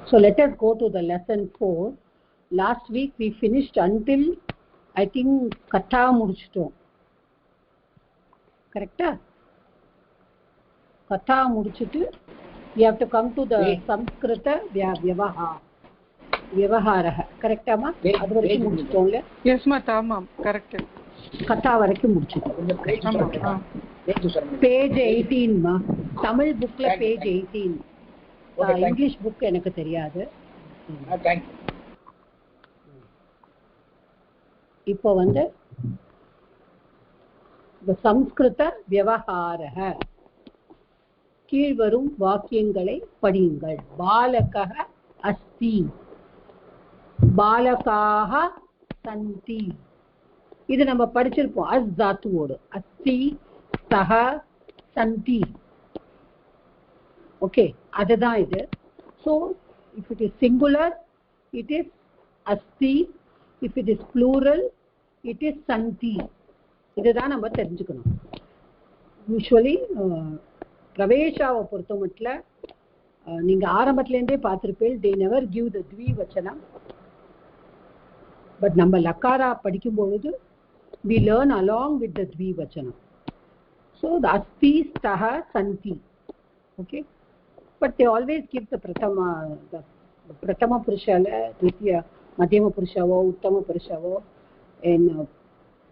So let us go to the lesson 4. Last week we finished until I think katha mudichitom. Correct? Katha mudichittu we have to come to the Samskrita vyavaharah. Correct amma? Adu varaikum mudichitomla? Yes ma, tamam, correct. Katha varaikum mudichittom. Page 18 ma. Tamil book la page 18. English book எனக்கு தெரியாது. Thank you. இப்போ வந்து the சம்ஸ்கிருத விவகாரः கீழ்வரும் வாக்கியங்களை படியுங்கள். பாலகः அஸ்தி, பாலகாः சந்தி. இது நம்ம படிச்சிருப்போம் அஸ் தாத்துவோடு. அஸ்தி, சஹ, சந்தி. ஓகே, அதுதான் இது. So if it is singular it is asti, if it is plural it is santi. இதுதான் நம்ம தெரிஞ்சுக்கணும். யூஸ்வலி பிரவேஷாவை பொறுத்த மட்டும் நீங்க ஆரம்பத்திலேருந்தே பார்த்துருப்பேன், they never give the த்விவச்சனம். பட் நம்ம லக்காரா படிக்கும்பொழுது we learn along with the த்விவச்சனம். So the asti, staha, santi. Okay, but they always give the prathama purushala, dvitiya, madhyama purushavo, uttama purushavo. In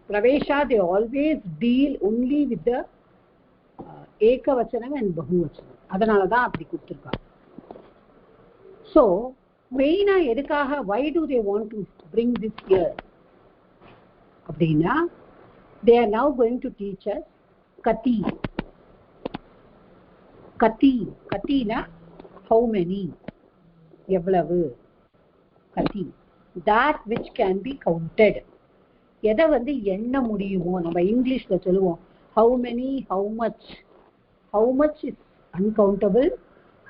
pravesha they always deal only with the ekavachanam and bahuvachanam. adanala da apdi kuduthirukka. So maina edukaga, why do they want to bring this here appadina, they are now going to teach us kati. Kati na how many, evlavu. Kati, that which can be counted. எதை வந்து எண்ண முடியுமோ, நம்ம இங்கிலீஷ்ல சொல்லுவோம் how many, how much is uncountable,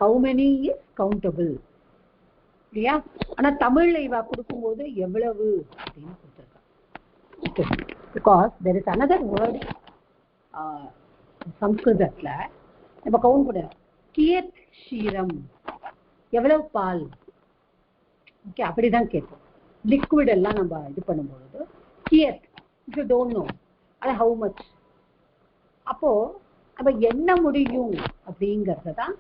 how many is countable இல்லையா? ஆனா தமிழ்ல இவ கொடுக்கும்போது எவ்வளவு அப்படின்னு கொடுத்துருக்காங்க. Because there is another word சம்ஸ்கிருதத்துல நம்ம கவுண்ட் பண்ண கியத் ஷீரம், எவ்வளவு பால். ஓகே, அப்படிதான் கேட்போம். லிக்விட் எல்லாம் நம்ம இது பண்ணும்பொழுது கியத், இஃப் யூ டோன்ட் நோ அது ஹவு மச். அப்போ நம்ம என்ன முடியும் அப்படிங்கறத தான்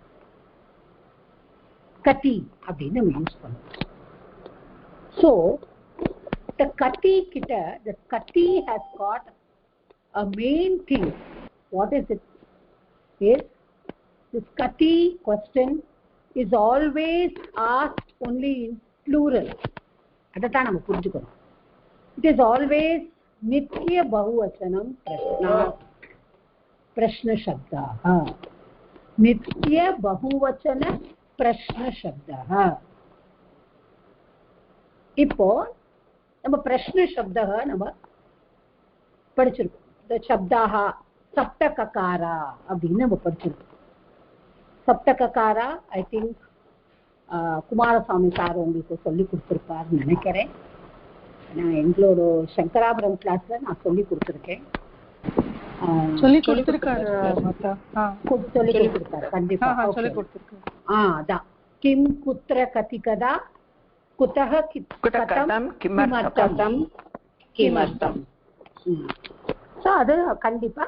கத்தி அப்படின்னு நம்ம யூஸ் பண்ணுவோம். ஸோ the kati கிட்ட, the kati has got a main thing. What is it? Is this kati question is always asked only in plural. adha nam purinjukkom. It is always nitya bahuvachanam prashna shabdaha. Nitya bahuvachana prashna shabdaha. இப்போ நம்ம பிரஷ்ன சப்தா நம்ம படிச்சிருக்கோம். இந்த சப்தாக சப்தககாரா அப்படின்னு நம்ம படிச்சிருக்கோம். சப்தககாரா I think Kumaraswamy sir உங்களுக்கு சொல்லி கொடுத்துருப்பாருன்னு நினைக்கிறேன். நான் எங்களோட சங்கராபுரம் கிளாஸ்ல நான் சொல்லி கொடுத்துருக்கேன். சொல்லி கொடுத்திருக்காரு கண்டிப்பா. அதான் கிம் குத்ர கதிகதா குதஹ கதம் கிமர்த்தம் கிமர்த்தம். சோ அது கண்டிப்பா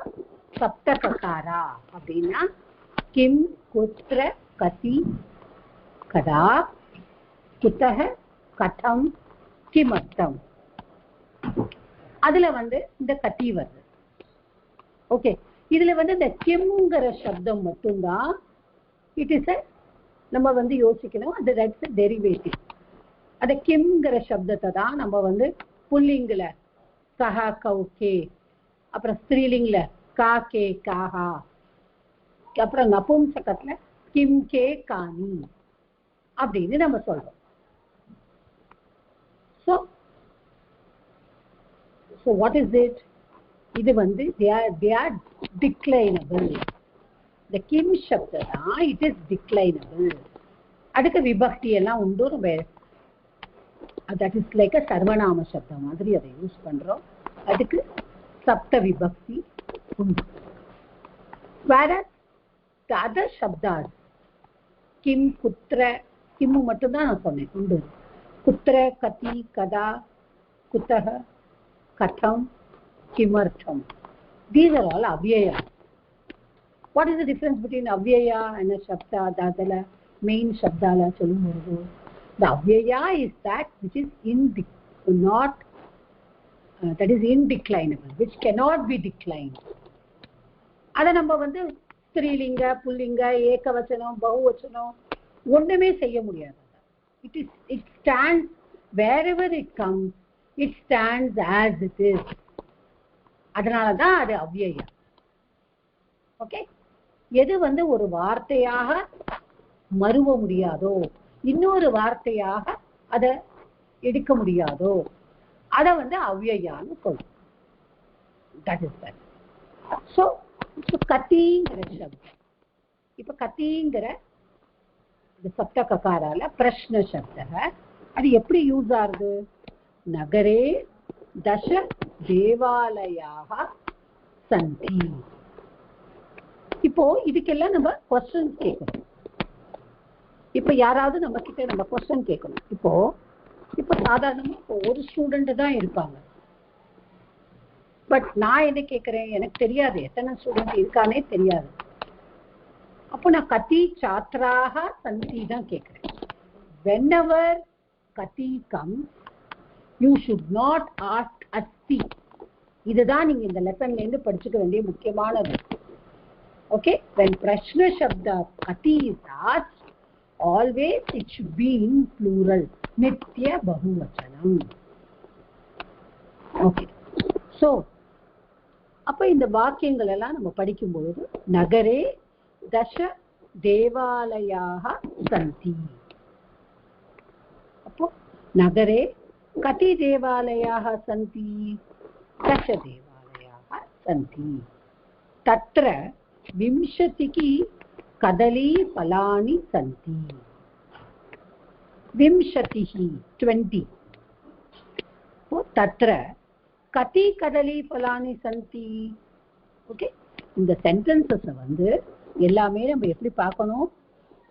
சப்தககாரா அப்படின்னா கிம் குத்ர கதி கதா குதஹ கதம் கிமர்த்தம். அதுல வந்து இந்த கதி வருது. ஓகே, இதுல வந்து இந்த கிம்ங்கிற சப்தம் மட்டும்தான் இட் இஸ் நம்ம வந்து யோசிக்கணும். அது தட்ஸ் டெரிவேட்டிவ். அந்த கிம்ங்கிற சப்தத்தை தான் நம்ம வந்து புல்லிங்கில கஹ கௌகே, அப்புறம் ஸ்திரீலிங்கில கா கே காஹா, அப்புறம் நபும்சகத்துல கிம் கே கானி அப்படின்னு நம்ம சொல்றோம். So what is it? இது வந்து they are declinable. the kim சப்த தான் it is declinable. அதுக்கு விபக்தி எல்லாம் உண்டு. நம்ம that is like a சர்வநாம சப்தம் மாதிரி அதை யூஸ் பண்றோம். அதுக்கு சப்த விபக்தி உண்டு. whereas the other சப்தாஸ் கிம் குத்ர, கிம்மு மட்டும்தான் நான் சொன்னேன், உண்டு. குத்ர, கதி, கதா, குத்தக, கதம், கிமர்த்தம். These are all avyaya. What is the difference between avyaya and a shabda, dadala, main shabdala sollumbodhu? The avyaya is that which is that is indeclinable, which cannot be declined. அதை நம்ம வந்து ஸ்திரீலிங்க, புல்லிங்க, ஏகவச்சனம், பகுவச்சனம் ஒண்ணுமே செய்ய முடியாது. It stands wherever it comes, it stands as it is. அதனாலதான் அது அவ்யயா. Okay, எது வந்து ஒரு வார்த்தையாக மறுவ முடியாதோ, இன்னொரு வார்த்தையாக அதை எடுக்க முடியாதோ, அதை வந்து அவ்யயான்னு சொல்லும். That is that. So கத்திங்கிற சப்தம், இப்ப கத்திங்கிற சப்த ககாரால பிரஷ்ன சப்த, அது எப்படி யூஸ் ஆகுது? நகரே தச தேவாலயாக சந்தி. இப்போ இதுக்கெல்லாம் நம்ம क्वेश्चन கேட்கணும். இப்ப யாராவது நம்ம கிட்ட நம்ம क्वेश्चन கேட்கணும். இப்போ சாதாரணமா ஒரு ஸ்டூடெண்ட் தான் இருப்பாங்க. பட் நான் என்ன கேட்கிறேன், எனக்கு தெரியாது எத்தனை ஸ்டூடெண்ட் இருக்கானே தெரியாது. அப்போ நான் கதி சாத்ராக சந்தி தான் கேட்கிறேன். whenever கதி comes, you should not ask அஸ்தி. இதுதான் நீங்க இந்த லெசன்ல இருந்து படிச்சுக்க வேண்டிய முக்கியமானது. Okay, when prashna shabda kati is asked, always it should be in plural, nitya bahuvachanam. Okay, so அப்ப இந்த வாக்கியங்கள் எல்லாம் நம்ம படிக்கும் பொழுது நகரே தச தேவாலயாக சந்தி. அப்போ நகரே கதி தேவாலயாக சந்தி? தச தேவாலயாக சந்தி. தத்ர விம்சதிகி கதலி பலானி சந்தி. விம்சதிகி 20. தத்ர கதி கதலி பலானி சந்தி. ஓகே, இந்த சென்டென்சஸ் வந்து எல்லாமே நம்ம எப்படி பார்க்கணும்?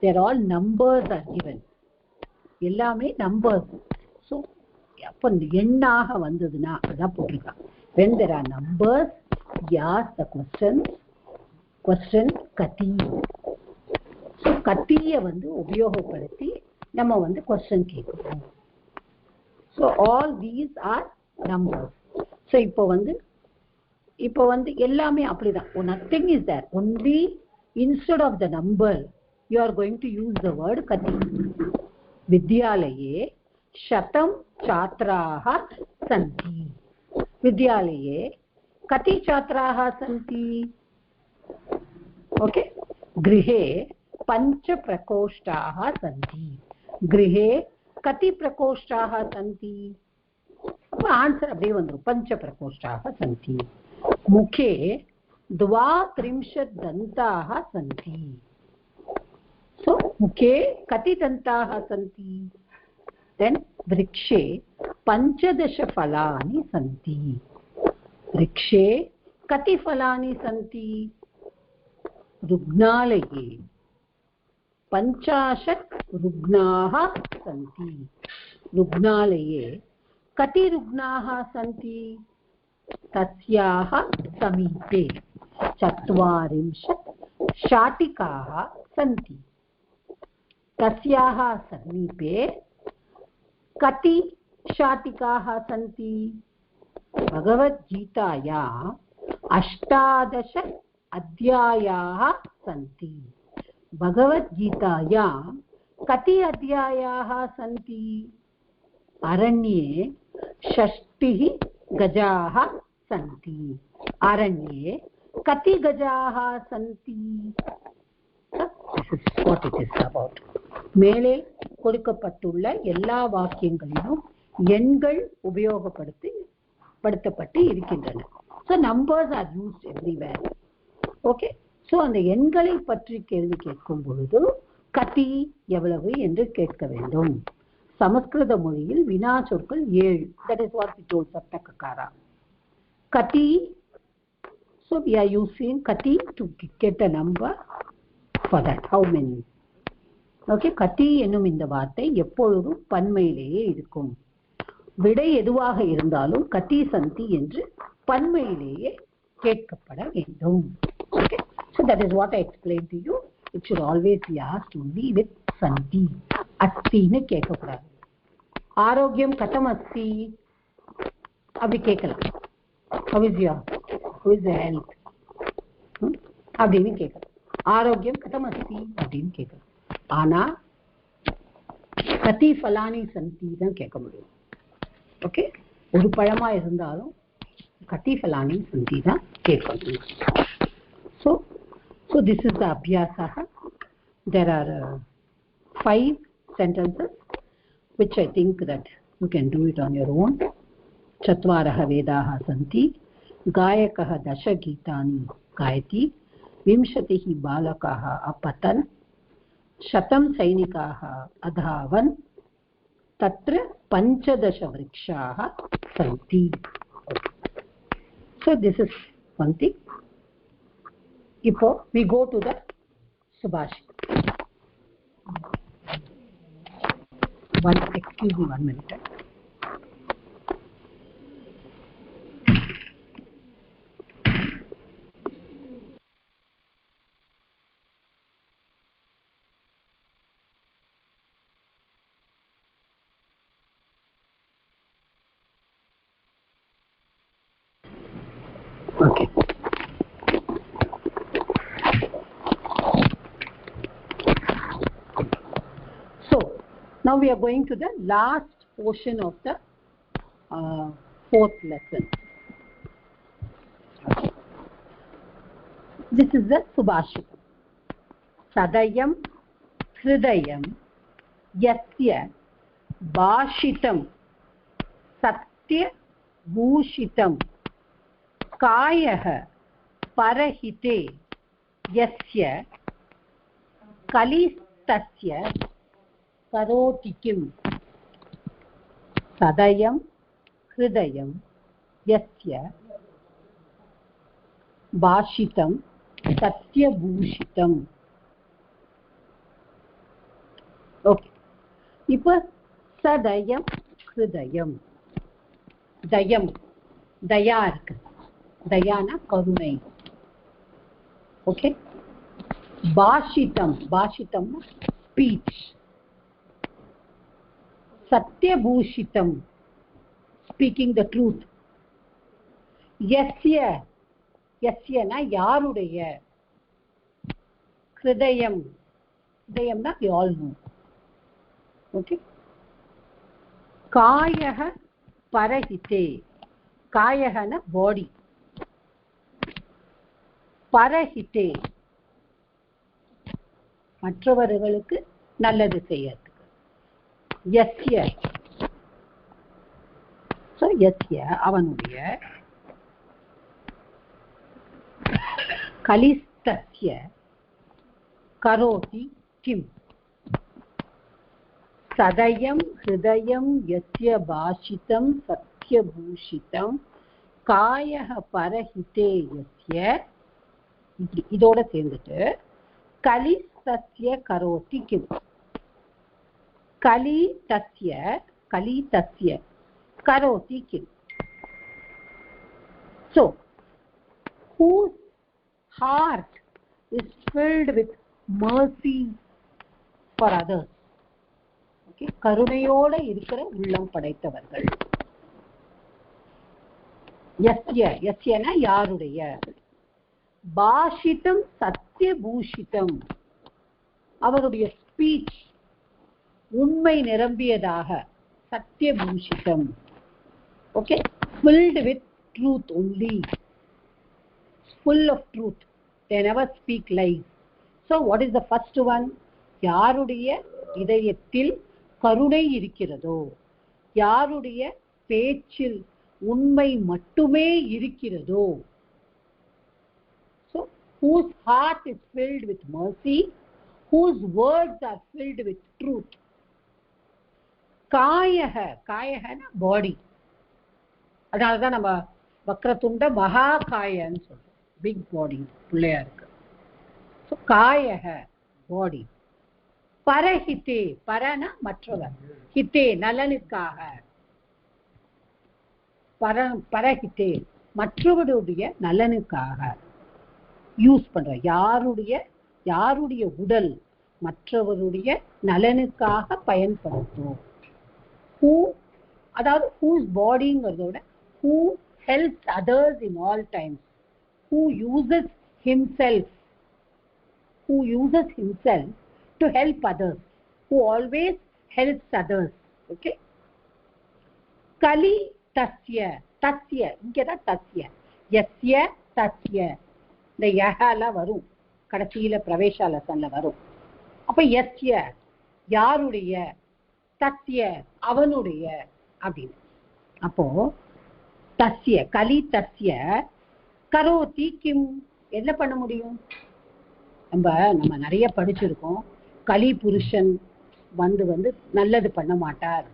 தேர் ஆல் நம்பர்ஸ் ஆர் given. எல்லாமே நம்பர்ஸ். ஸோ அப்போ எண்ணாக வந்ததுன்னா அதான் போட்டிருக்கான். when there are numbers, yes, the question கதி. ஸோ கத்தியை வந்து உபயோகப்படுத்தி நம்ம வந்து கொஸ்டின் கேட்கணும். So all these are numbers. So இப்போ வந்து எல்லாமே அப்படிதான். nothing is there. Only instead of the number you are going to use the word kati. vidyalaye shatam chatraha santi. vidyalaye kati chatraha santi. okay, grihe pancha prakoshtaha santi. grihe kati prakoshtaha santi. Answer அப்படியே வந்துரும். पंच प्रकोष्ठाः सन्ति. मुखे द्वात्रिंशत् दन्ताः सन्ति. सो मुखे कति दन्ताः सन्ति? Then वृक्षे 15 फलानि सन्ति. वृक्षे कति फलानि सन्ति? रुग्णालये 50 रुग्णाः सन्ति. रुग्णालये कति रुग्णाः सन्ति? तस्याः समीपे 40 शाटिकाः सन्ति. तस्याः समीपे कति शाटिकाः सन्ति? भगवद्गीतायां 18 अध्यायाः सन्ति. भगवद्गीतायां कति अध्यायाः सन्ति? अरण्ये 60 गजाः सन्ति. अरण्ये कति गजाः सन्ति? This is what it is about. மேலே கொடுக்கப்பட்டுள்ள எல்லா வாக்கியங்களிலும் எண்கள் உபயோகப்படுத்தப்பட்டு இருக்கின்றன. So numbers are used everywhere. Okay, so அந்த எண்களை பற்றி கேள்வி கேட்கும் பொழுது கதி எவ்வளவு என்று கேட்க வேண்டும். சமஸ்கிருத மொழியில் வினா சொற்கள் 7. That is what we told Saptakakara. Kati. So we are using kati to get a number for that. How many? Okay, கதி என்னும் இந்த வார்த்தை எப்பொழுதும் பன்மையிலேயே இருக்கும். விடை எதுவாக இருந்தாலும் கதி சந்தி என்று பன்மையிலேயே கேட்கப்பட வேண்டும். Okay, so that is what I explained to you. It should always be asked only with sandhi. Asti nu கேட்கக்கூடாது. ஆரோக்கியம் கதம் அஸ்தி அப்படி கேட்கலாம். How is your health? அப்படின்னு கேட்கலாம். ஆரோக்கியம் கதம் அஸ்தி அப்படின்னு கேட்கலாம். ஆனா கதி ஃபலானி சந்தி தான் கேட்க முடியும். ஓகே, ஒரு பழமா இருந்தாலும் கதி ஃபலானி சந்தி தான் கேட்க முடியும். So this is the abhyasa. There are 5 sentences which I think that you can do it on your own. Chatvarah vedaha santi, gayakah dasha geetani gayati, vimshatihi balakaha apatan, shatam sainikaha adhavan, tatra panchadasha vrikshaha santi. So this is one thing. Now we go to the subhashit. Excuse me 1 minute. Okay. So now we are going to the last portion of the 4th lesson. This is the subhashitam. Sadayam hridayam yasya bhashitam satya bhushitam कायः परहिते यस्य कलिस्तस्य करोति किम्. सदयं हृदयं यस्य भाषितं सत्यभूषितम्. Okay, இப்போ சதயம் ஹிருதயம். தயம் தயா இருக்கு. தயானா கருணை. Okay, பாஷிதம் பாஷிதம்னா ஸ்பீச். சத்யபூஷிதம் ஸ்பீக்கிங் த ட்ரூத். யஸ்ய யஸ்யனா யாருடைய. ஹிருதயம் ஹிருதயம்னா we all know. ஓகே, காயः பரஹிதே. காயஹனா பாடி. பரஹிதே மற்றவர்களுக்கு நல்லது செய்யறதுக்கு. யஸ்ய சோ யஸ்ய அவனுடைய. கலிஸ்தஸ்ய கரோதி கிம். சதயம் ஹிருதயம் யஸ்ய பாஷிதம் சத்யபூஷிதம் காயः பரஹிதே யஸ்ய. இதோட சேர்ந்துட்டு கலிஸ்தஸ்ய கரோதி கிம். கலிதஸ்ய கரோதி கிம். So whose heart is filled with mercy for others. Okay, கருணையோட இருக்கிற உள்ளம் படைத்தவர்கள். யஸ்ய யஸ்யனா யாருடைய. பாஷிதம் சத்யபூஷிதம் அவருடைய ஸ்பீச் உண்மை நிரம்பியதாக. சத்யபூஷிதம். Okay, filled with truth only. Full of truth. They never speak lies. So what is the first one? யாருடைய இதயத்தில் கருணை இருக்கிறதோ, யாருடைய பேச்சில் உண்மை மட்டுமே இருக்கிறதோ. So whose heart is filled with mercy, whose words are filled with truth. காயஹ காயஹனா பாடி. அதனால தான் நம்ம வக்ரதுண்ட மகா காயன்னு சொல்றோம். பிக் பாடி பிள்ளையா இருக்கு. ஸோ காயஹ பாடி. பரஹிதே, பரன மற்றவர், ஹிதே நலனுக்காக, பரஹிதே மற்றவருடைய நலனுக்காக யூஸ் பண்ற. யாருடைய உடல் மற்றவருடைய நலனுக்காக பயன்படுத்தும். ஹூ, அதாவது whose bodyங்கிறதோட who helps others in all times, who uses himself to help others, who always helps others. Okay. கலி தஸ்ய, தஸ்ய இங்கதான் தஸ்ய, யஸ்ய தஸ்ய, இந்த யஹல வரும் கடைசியில பிரவேசாலசன்ல வரும். அப்ப யஸ்ய யாருடைய, தஸ்ய அவனுடைய அப்படின்னு. அப்போ தஸ்ய கலி தஸ்ய கரோதி கிம், என்ன பண்ண முடியும்? நம்ம நிறைய படிச்சிருக்கோம். கலி புருஷன் வந்து நல்லது பண்ண மாட்டார்,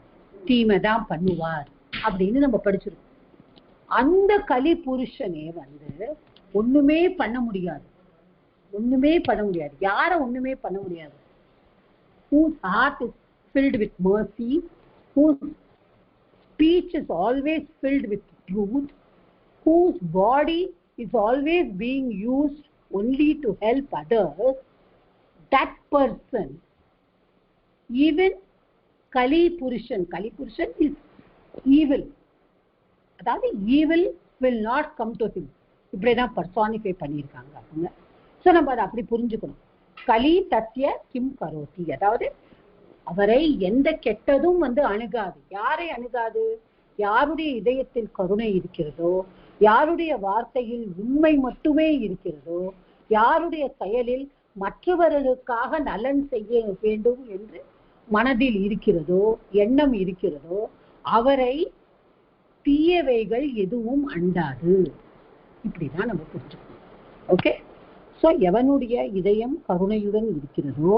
தீமை தான் பண்ணுவார் அப்படின்னு நம்ம படிச்சிருக்கோம். அந்த கலி புருஷனே ஒண்ணுமே பண்ண முடியாது. யார ஒண்ணுமே பண்ண முடியாது? whose heart is filled with mercy, whose speech is always filled with truth, whose body is always being used only to help others, that person, even Kali Purushan is evil. அதாவது evil will not come to him. இப்படிதான் personify பண்ணியிருக்காங்க அவங்க. So நம்ம அதை அப்படி புரிஞ்சுக்கணும். கலி தஸ்ய கிம் கரோதி, அதாவது அவரை எந்த கெட்டதும் அணுகாது. யாரை அணுகாது? யாருடைய இதயத்தில் கருணை இருக்கிறதோ, யாருடைய வார்த்தையில் உண்மை மட்டுமே இருக்கிறதோ, யாருடைய செயலில் மற்றவர்களுக்காக நலன் செய்ய வேண்டும் என்று மனதில் இருக்கிறதோ, எண்ணம் இருக்கிறதோ, அவரை தீயவைகள் எதுவும் அண்டாது. இப்படிதான் நம்ம புரிஞ்சுக்கணும். ஓகே. ஸோ எவனுடைய இதயம் கருணையுடன் இருக்கிறதோ,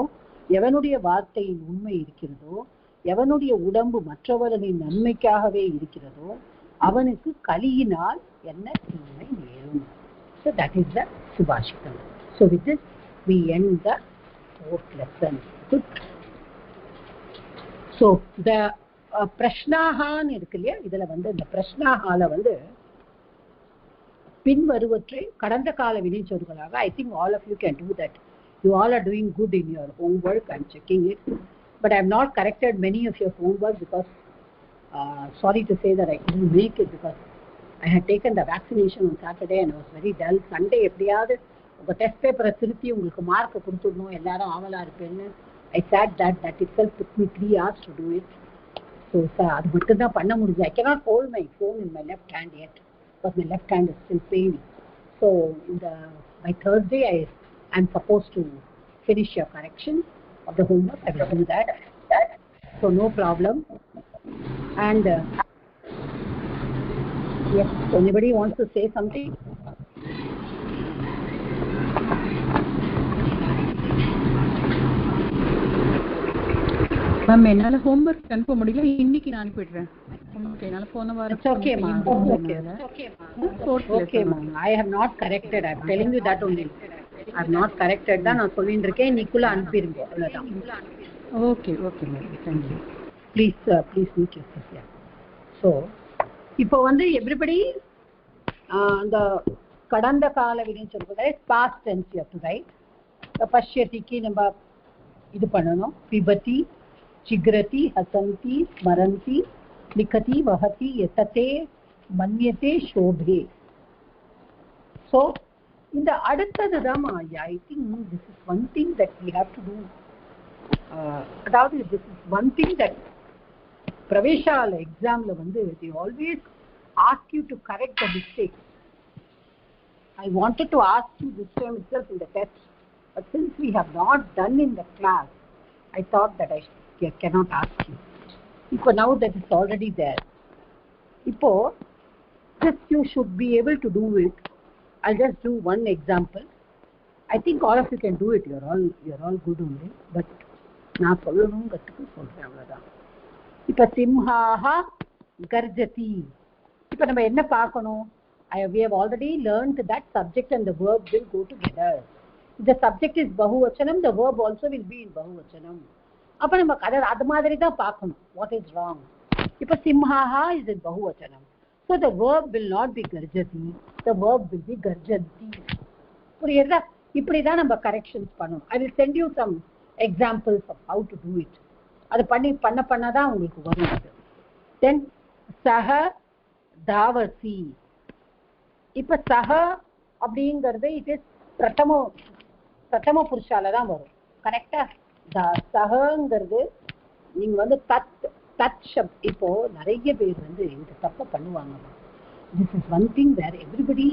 எவனுடைய வார்த்தையில் உண்மை இருக்கிறதோ, எவனுடைய உடம்பு மற்றவர்களின் நன்மைக்காகவே இருக்கிறதோ, அவனுக்கு கலியினால் என்ன தீமை நேரும். So that is the Subhashitam. So with this we end the 4th lesson. Good. So the பிரஷ்னாஹான் இருக்கு இல்லையா, இதுல இந்த பிரஷ்னாஹால பின்வருவற்றை கடந்த கால வினைச்சொற்களாக, I think all of you can do that. You all are doing good in your homework. I'm checking it, but I have not corrected many of your homework because sorry to say that I couldn't make it because I had taken the vaccination on Saturday and I was very dull. Sunday எப்படியாவது உங்க test பேப்பரை திருத்தி உங்களுக்கு mark கொடுத்துடணும், எல்லாரும் ஆவலா இருப்பேன்னு I said that itself took me 3 hours to do it. So அது மட்டும் தான் பண்ண முடிஞ்சது. I cannot hold my phone in my left hand yet because my left hand is still paining. So by Thursday I am supposed to finish your correction of the homework. I will do that. So no problem. And yes, anybody wants to say something? Ma'am, என்னால homework அனுப்ப முடியல, இன்னைக்கு நான் அனுப்பிடுறேன். Okay, என்னால போன வாரம். It's okay ma'am. Okay ma'am. I have not corrected. I am telling you that only. I have not corrected தான் நான் சொல்லிட்டு இருக்கேன். இன்னைக்குள்ள அனுப்பிருங்க, அவ்வளவுதான். Okay ma'am, thank you. Please meet yourself. Yeah. So இப்போ everybody அந்த கடந்த கால வினை சொல்றது past tense you have to write. பஷ்யதிக்கு நம்ம இது பண்ணணும். பிபதி, சிக்ரதி, ஹசந்தி, ஸ்மரந்தி, லிகதி, வஹதி, யததே, மன்யதே, சோபே. So இந்த அடுத்ததுதான் I think this is one thing that we have to do. அதாவது this is one thing that பிரவேசால எக்ஸாம்ல they always ask you to correct the mistakes. I wanted to ask you this time itself in the test, but since we have not done in the class, I thought that I cannot ask you. Now that it's already there, just you should be able to do it. I'll just do one example. I think all of you can do it. You're all good only, but நான் சொல்லணும்ங்கிறதுக்கு சொல்றேன், அவ்வளவுதான். இப்ப சிம்ஹாஹா கர்ஜதி. இப்ப நம்ம என்ன பார்க்கணும்? We have already learned that subject and the verb will go together. If the subject is bahuvachanam, the verb also will be in bahuvachanam. அப்ப நம்ம அது மாதிரி தான் பார்க்கணும். What is wrong? இப்ப சிம்ஹாஹா இஸ் இன் பகுவச்சனம். So the verb will not be garjati, the verb will be garjanti. புரியுதா? இப்படிதான் நம்ம கரெக்ஷன்ஸ் பண்ணணும். I will send you some examples of how to do it. அது பண்ணதான் உங்களுக்கு வரும். Then சஹ தாவசி. இப்ப சஹ அப்படிங்கிறது it is பிரதம புருஷால தான் வரும். கரெக்டா? சஹங்கிறது நீங்க வந்து தத் சப்த். இப்போ நிறைய பேர் வந்து இந்த தப்பை பண்ணுவாங்க. This is one thing where everybody,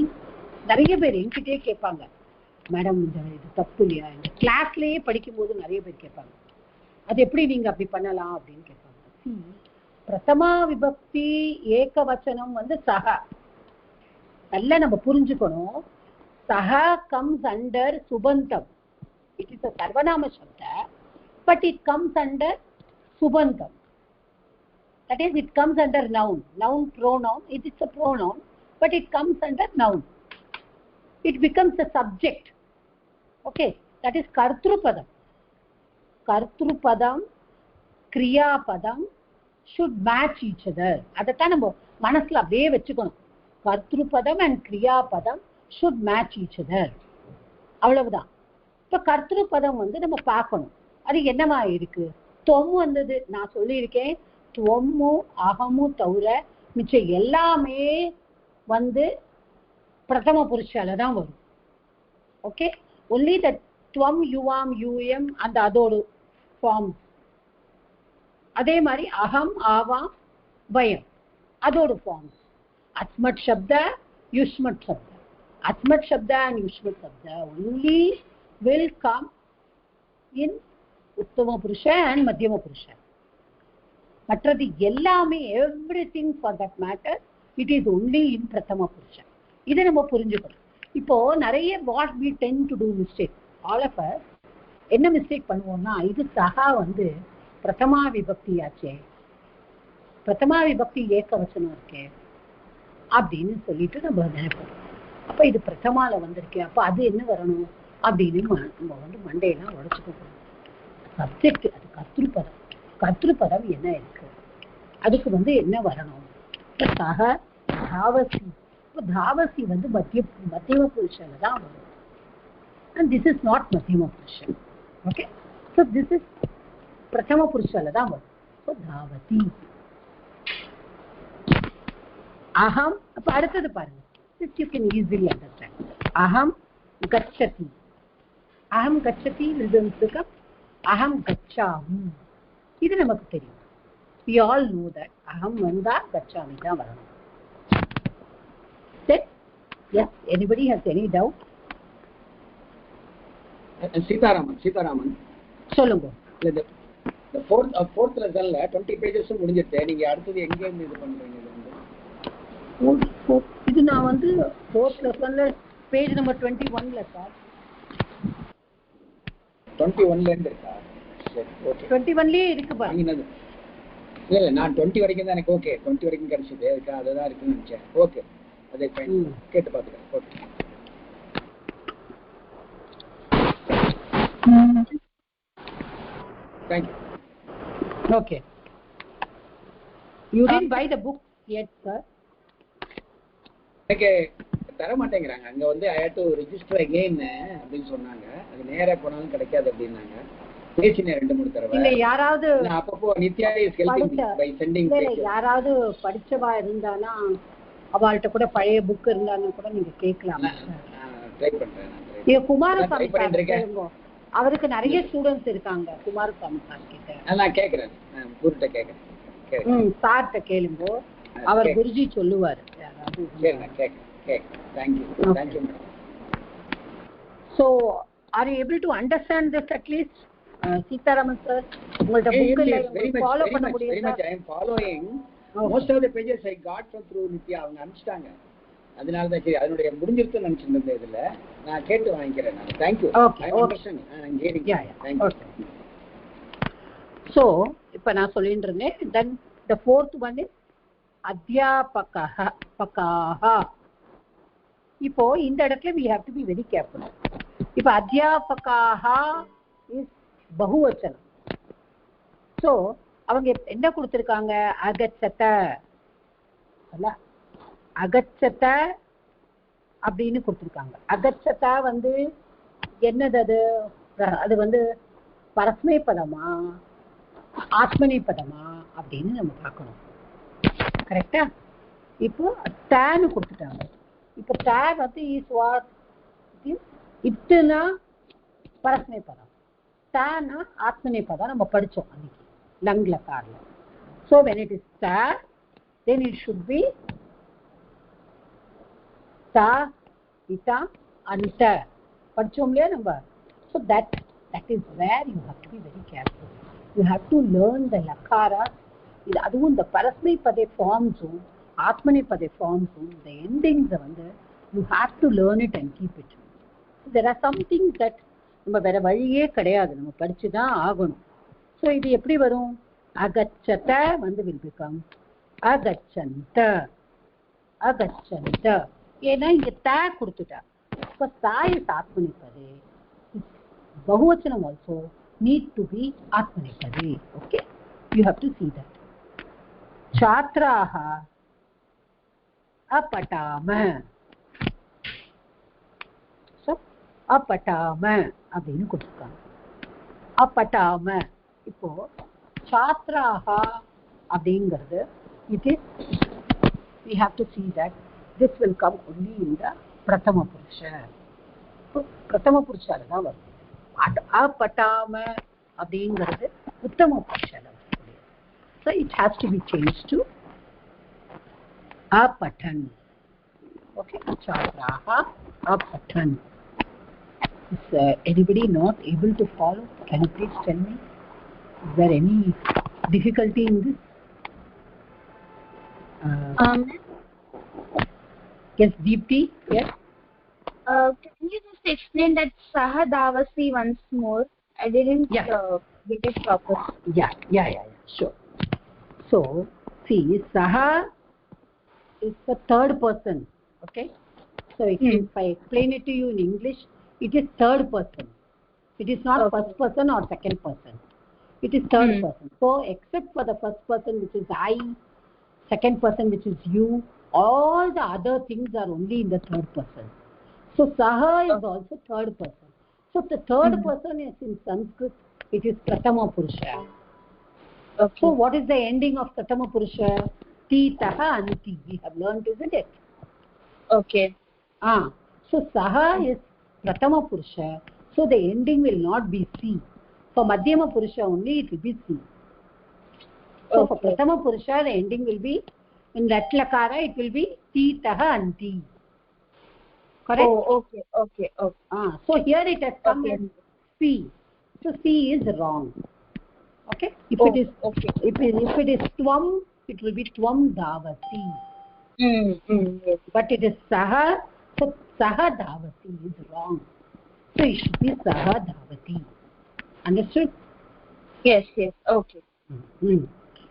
நிறைய பேர் என்கிட்டே கேட்பாங்க, மேடம் இது தப்பு இல்லையா? இந்த கிளாஸ்லயே படிக்கும் போது நிறைய பேர் கேட்பாங்க, அது எப்படி நீங்க அப்படி பண்ணலாம் அப்படின்னு கேட்பாங்க. பிரதமா விபக்தி ஏகவச்சனம் வந்து சஹ. நல்லா நம்ம புரிஞ்சுக்கணும். சஹ கம்ஸ் அண்டர் சுபந்தம். It is a sarvanama shabda, but it comes under subandam. That is, it comes under noun pronoun. It is a pronoun, but it comes under noun. It becomes a subject. Okay, that is kartrupadam. Kartrupadam, kriyapadam should match each other. Adatha நம்ம மனசுல அப்படியே வெச்சுக்கணும். கர்த்ருபதம் and கிரியாபதம் should match each other. அவ்வளவுதான். இப்ப கர்த்ருபதம் வந்து நம்ம பார்க்கணும், அது என்னவா இருக்கு. தொம் வந்தது, நான் சொல்லியிருக்கேன், துவமும் அகமும் தவிர மிச்சம் எல்லாமே வந்து பிரதம புருஷால தான் வரும். ஓகே, ஒன்லி த துவம் யுவாம் யூஎம் அந்த அதோடு ஃபார்ம். அதே மாதிரி அகம் ஆவாம் வயம் அதோடு ஃபார்ம். அஸ்மத் சப்தா யுஷ்மத் சப்தா. அஸ்மத் சப்தா அண்ட் யுஷ்மத் சப்தா ஒன்லி will come in உத்தம புருஷ and மத்தியம புருஷ. மற்றது எல்லாமே everything for that matter it is only in பிரதம புருஷ. இதை நம்ம புரிஞ்சுக்கணும். இப்போ நிறைய what we tend to do mistake, all of us என்ன மிஸ்டேக் பண்ணுவோம்னா, இது சகா வந்து பிரதமா விபக்தி ஆச்சே, பிரதமா விபக்தி ஏகவச்சனம் இருக்கே அப்படின்னு சொல்லிட்டு நம்ம நினைப்போம். அப்ப இது பிரதமால வந்திருக்கேன், அப்ப அது என்ன வரணும் அப்படின்னு நம்ம வந்து மண்டையெல்லாம் உடைச்சுக்கணும். சப்ஜெக்ட் அது கர்த்திருப்பதம். கர்த்திருப்பதம் என்ன இருக்கு, அதுக்கு வந்து என்ன வரணும். சக தாவசி. இப்போ தாவசி வந்து மத்தியம புருஷன்ல தான் வரும். அண்ட் திஸ் இஸ் நாட் மத்தியம புருஷன். ஓகே, ஸோ திஸ் இஸ் பிரதம புருஷன்ல தான் வரும். ஸோ தாவதி. அகம். அப்ப அடுத்தது பாருங்க, this you can easily understand. அகம் கச்சதி. அகம் கச்சதி விருதம் அகம் கச்சாமி. இது நமக்கு தெரியும். we all know that அகம் வந்தா கச்சாமி தான் வரணும். yes, anybody has any doubt? Sitharaman சொல்லுங்க. the fourth lessonல 20 pages முடிஞ்சிருச்சு. நீங்க அடுத்து எங்க இருந்து இது பண்றீங்க? இது நான் வந்து fourth lessonல பேஜ் நம்பர் 21ல சார். 21ல இருந்து இருக்கா? சரி, ஓகே. 21லயே இருக்கு பாருங்க. இல்ல நான் 20 வரைக்கும் தான் எனக்கு ஓகே. 20 வரைக்கும் கிடைச்சது. அதுக்கு அதுதான் இருக்குன்னு நினைச்சேன். ஓகே, அதே ஃபைன். கேட்டு பாத்துக்கிறேன். Okay. Thank you. Okay. You didn't buy the book yet, sir? எனக்கு தர மாட்டேங்கிறாங்க. அங்க வந்து I had to register again அப்படின்னு சொன்னாங்க. அது நேரா போனாலும் கிடைக்காது அப்படின்னாங்க. பேசினேன் 2-3 தடவை. இல்ல யாராவது அப்பப்போ Nithya is helping me by sending pages. யாராவது படிச்சவா இருந்தானா அவள்கிட்ட கூட பழைய புக் இருந்தாலும் கூட நீங்க கேட்கலாம். ட்ரை பண்றேன். இது குமாரசாமி சார், அவருக்கு நிறைய ஸ்டூடண்ட்ஸ் இருக்காங்க. குமாரசாமி சார் கிட்ட நான் கேக்குறேன். நான் குருட்ட கேக்குறேன். சார்ட்ட கேளுங்க, அவர் குருஜி சொல்லுவாரு. சரி, நான் கேக்குறேன். Thank you. Thank you, madam. So, are you able to understand this at least? Sitaraman sir, உங்களோட புக்ல ஃபாலோ பண்ண முடியுதா? Very much I am following. Most of the pages I got from through Nitya. அவங்க அனுப்பிச்சிட்டாங்க. அதனால தான் சரி அதனுடைய முடிஞ்சிருக்குன்னு நினைச்சிருந்தேன். இதுல நான் கேட்டு வாங்கிக்கிறேன். நான் thank you. Okay, okay. I'm getting. Yeah, thank you. Okay. So, இப்ப நான் சொல்லிட்டு இருந்தேன். Then the fourth one is அத்யாபகஹ பகாஹ. இப்போ இந்த இடத்துல we have to be very careful. இப்போ அத்யாபகாஹ is பகுவச்சனம். so அவங்க என்ன கொடுத்திருக்காங்க அகச்சத அல்ல அகச்சத அப்படின்னு கொடுத்திருக்காங்க அகச்சத வந்து என்னது அது வந்து பரஸ்மை பதமா ஆத்மனி பதமா அப்படின்னு நம்ம பார்க்கணும் கரெக்டா இப்போ தான்னு கொடுத்துட்டாங்க இப்போ தா வந்து இஸ் வாட் இப்னா பரஸ்மை பதம் தானா ஆத்மனி பதம் நம்ம படிச்சோம் அன்னைக்கு லங்ல கார்ல so when it is ta then it should be ta ita anta படிச்சோம் இல்லையா நம்ம so that is where you have to be very careful you have to learn the lakara இது அதுவும் இந்த பரஸ்மை பதே ஃபார்ம்ஸும் ஆத்மனி பதே ஃபார்ம்ஸும் the endings வந்து you have to learn it and keep it there are some things that நம்ம வேற வழியே கிடையாது நம்ம படிச்சு தான் ஆகணும் so இது எப்படி வரும் அகச்சத வந்து will become அகச்சந்த அகச்சந்த ஏன்னா இங்க த கொடுத்துட்டா இப்போ தாய் ஆத்மனிப்பதே பகுவச்சனம் also need to be ஆத்மனிப்பதே okay you have to see that छात्राः अपठाम so अपठाम அப்படின்னு கொடுத்திருக்காங்க अपठाम இப்போ छात्राः அப்படிங்கிறது it is we have to see that this will come only in the prathama purusha prathama purushaல தான் வரும் अपठाम அப்படிங்கிறது உத்தம புருஷால so it has to be changed to apathan okay chhatraah apathan is anybody not able to follow can you please tell me is there any difficulty in this yes Deepti yes can you just explain that sahadavasi once more I didn't get it properly yeah sure so see saha is the third person okay so if I explain it to you in English it is third person it is not first person or second person it is third person so except for the first person which is I second person which is you all the other things are only in the third person so saha is also third person so the third person is in Sanskrit it is prathama purusha okay so what is the ending of prathama purusha titaha anti we have learned isn't it okay so saha is prathama purusha so the ending will not be c for madhyama purusha only it will be c so for prathama purusha the ending will be in lat lakara it will be titaha anti correct okay so here it has come as c so c is wrong okay if it is if it is tvam it will be tvam davasi yes. but it is saha so saha davati is wrong so it should be saha davati understood yes okay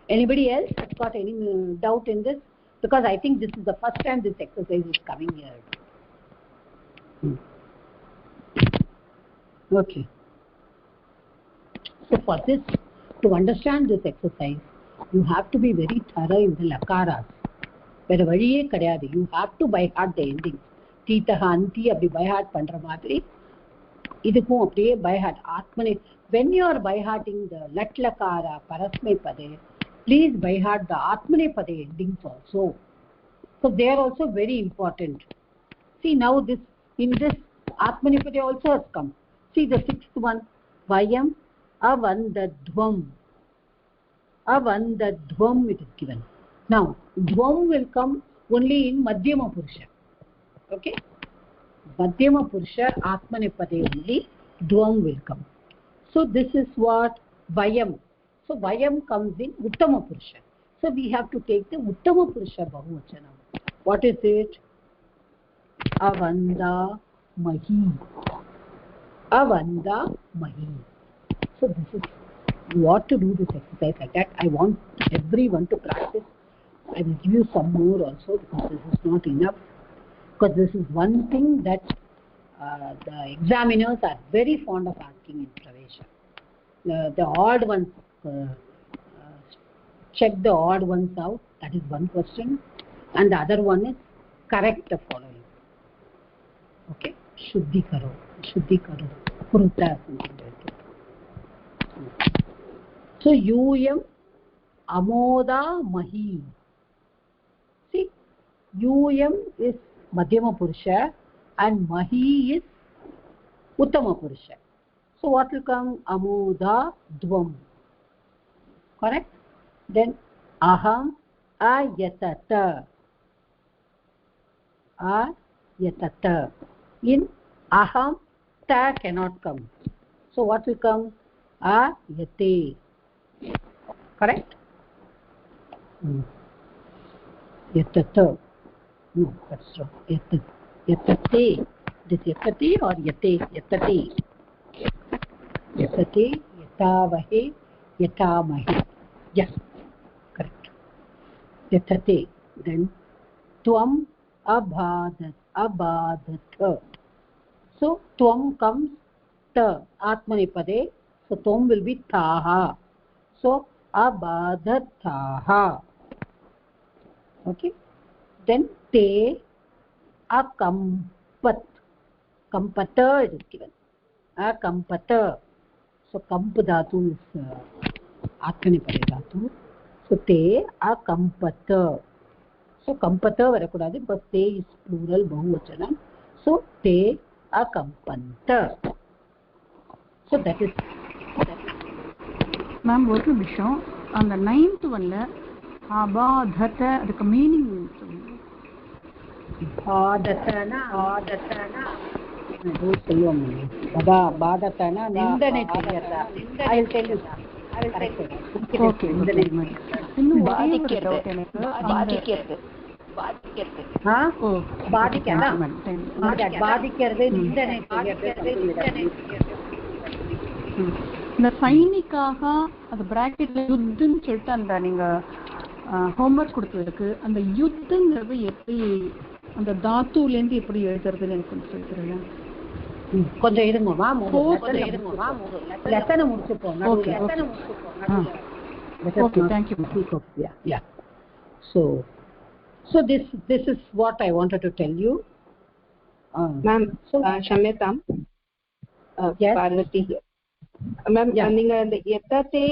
anybody else has got any doubt in this because I think this is the first time this exercise is coming here okay so for this to understand this exercise you have to be very thorough in the lakaras வேற வழியே கிடையாது you have to by heart the endings தீதஹ அந்தி அப்படி by heart பண்ற மாதிரி இதுக்கும் அப்படியே by heart ஆத்மனே when you are by hearting the lat lakara parasmay pade please by heart the atmane pade endings also so they are also very important see now this in this atmane pade also has come see the sixth one vayam avandadhvam it is given now dvam will come only in madhyama purusha okay madhyama purusha atmane pade only dvam will come so this is what vayam so vayam comes in uttama purusha so we have to take the uttama purusha bahuvachanam what is it avanda mahi so this is you ought to do this exercise like that I want everyone to practice I will give you some more also because this is not enough because this is one thing that the examiners are very fond of asking in pravesha the odd ones check the odd ones out. That is one question. And the other one is correct the following. Okay, shuddhi karo, kuruta, something like that. So UM Amoda Mahi. See, UM is Madhyama Purusha and Mahi is Uttama Purusha. So what will come? Amoda Dvam. Correct? Then Aham Ayatata. Ayatata. In Aham, Ta cannot come. So what will come? Ayate. Correct? Yatata. No, that's wrong. Yatate. This yatate or yate? Yatate. Yatate, yatavahe, yatamahe. Yes, correct. Yatate. Then tvam abhadatha. So tvam comes ta, atmanipade. So tvam will be taha. So abhadathaha. Okay. Then te akampat. Kampata is given. Akampata. So kamp dhatu is atmanipade dhatu. So te akampata. So kampata varakudadu because te is plural bahuvachanam. So te akampanta. So that is ma'am, ஒரு நிமிஷம். அந்த 9th ஒன்ல அபாதத அதுக்கு meaning சொல்லுங்க. பாததனா ஏதோ சொல்லுவாங்க. பாததனா நிந்தனை செய்யறதா. I will tell you. Okay. இன்னும் பாதிக்கிறது. பாதிக்கிறது நிந்தனை செய்யறது. இந்த சைனிக்காக அது பிராக்கெட்ல யுத்தம்னு சொல்லிட்டு அந்த நீங்க ஹோம்ஒர்க் கொடுத்ததுக்கு அந்த யுத்தங்கிறது எப்படி அந்த தாத்துல இருந்து எப்படி எழுதுறதுன்னு எனக்கு கொஞ்சம் சொல்றீங்க? கொஞ்சம் இருங்கம்மா, லெசனை முடிச்சுப்போம். Okay, thank you. Yeah. So this is what I wanted to tell you. Ma'am, Shamyatam, yes. Parvati here. Ma'am, நீங்க அந்த எத்தே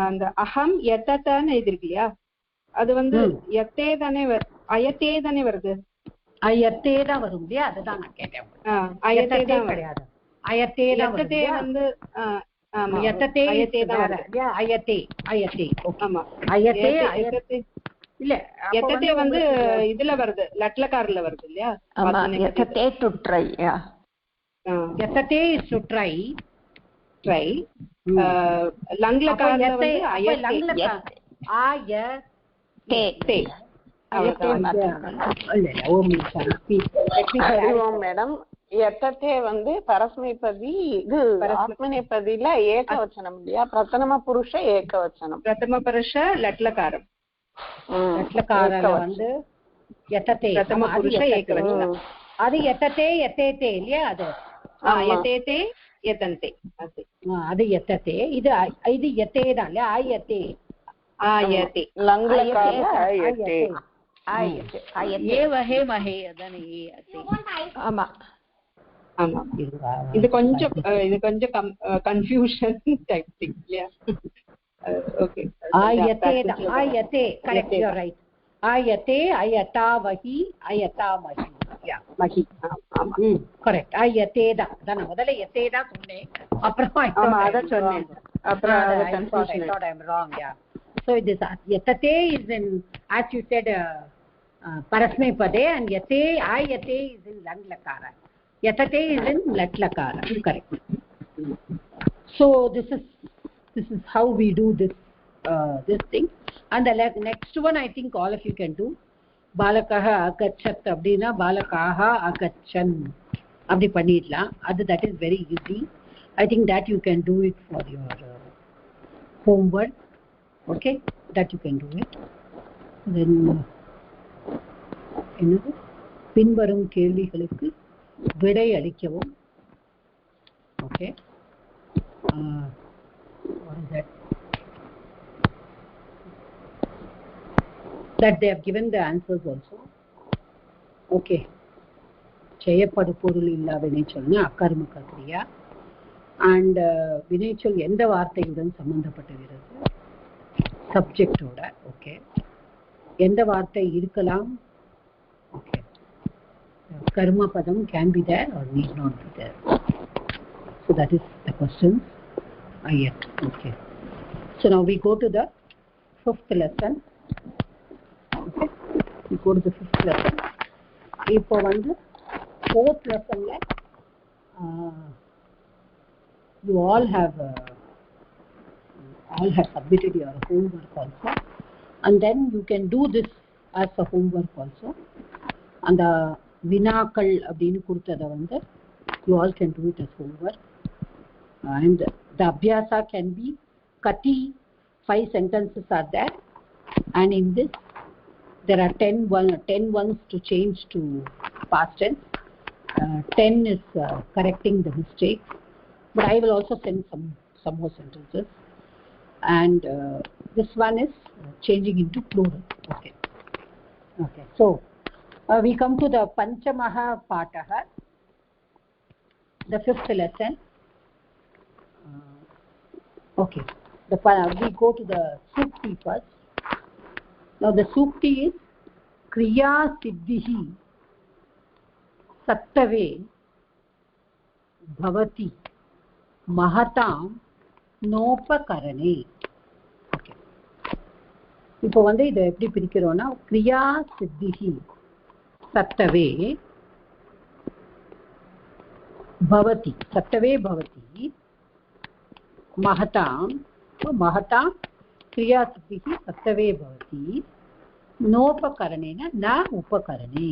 அந்த அகம் எத்தன்னு எழுதிருக்கு இல்லையா, அது வந்து எத்தே தானே அயத்தே தானே வருது? அயத்தே தான் வரும் இல்லையா, அதுதான் நான் கேட்டேன். அயத்தே தான் கிடையாது, அயத்தே தான் எத்தே வந்து ஆமா, எத்தே அயத்தே தான் வருது இல்லையா, அயத்தே ஆமா, அயத்தே இல்ல எத்தே வந்து இதுல வருது, லட்லகார்ல வருது இல்லையா? ஆமா, எத்தே டு ட்ரை. எத்தே இஸ் டு ட்ரை. லங்லகார்ல வந்து அயத்தே. மேடம், எத்தே வந்து பரஸ்மைபதி, இது ஆத்மநேபதியில ஏகவச்சனம் இல்லையா? பிரதம புருஷ ஏகவச்சனம். பிரதம புருஷ லட்லகாரம். லட்லகாரல வந்து எத்தே பிரதம புருஷ ஏகவச்சனம். அது எத்தே இல்லையா? அது எத்தே எத்தந்தே, அது எத்தே. இது எத்தே தான் இல்லையா? ஆயத்தே லங்லகார ஆயத்தே. ஆமா ஆமா, இது கொஞ்சம் கன்ஃபியூஷன் டைப் திங் இல்லையா? ஓகே, ஆயத்தே தான், ஆயத்தே, கரெக்ட், யூ ஆர் ரைட். ஆயத்தே, அயதாவஹி, அயதாமஹி. மஹி, ஆமா கரெக்ட், ஆயத்தே தான். நான் முதல்ல எத்தே தான் சொன்னேன், அப்புறம் அத சொன்னேன், அப்புறம் confusion. I thought I'm wrong, yeah. So this yatate is in, as you said, parasmepade, and ayate is in langlakara. Yatate is in latlakara, correct. So this is how we do this thing. And the next one I think all of you can do. Balakaha agachat abdina balakaha agachan abdi pannidla. That is very easy. I think that you can do it for your homework. Okay, that you can do it. Then என்னது, பின்வரும் கேள்விகளுக்கு விடை அளிக்கவும். Okay, what is that? that they have given the answers also. Okay. செய்யப்படு பொருள் இல்லா வினைச்சொல்னா அகர்மக கிரியா. And வினைச்சொல் எந்த வார்த்தையுடன் சம்பந்தப்பட்டிருக்கிறது? சப்ஜெக்டோட. Okay. எந்த வார்த்தை இருக்கலாம்? ஓகே. கர்ம பதம் can be there or need not be there. So that is the question. Ayat. Okay. So now we go to the fifth lesson. Okay. We go to the fifth lesson. இப்போ வந்து fourth lesson la you all have submitted your homework also, and then you can do this as a homework also. And the vinakal அப்படினு கொடுத்தத வந்து you all can do it as homework. And the abhyasa can be kati 5 sentences are there, and in this there are 10 ones to change to past tense. 10 is correcting the mistakes, but I will also send some more sentences. And this one is changing into plural. Okay. So we come to the Panchamaha Pataha, the fifth lesson. Okay. We go to the Sukti first. Now the Sukti is Kriya Siddhihi Sattave Bhavati Mahatam Nopakarane. Okay. இப்போ வந்து இதை எப்படி பிரிக்கிறோம்னா கிரியா சித்திஹி சத்தவே பவதி மகதாம் கிரியா சித்திஹி சத்தவே பவதி நோபகரணேன ந உபகரணே.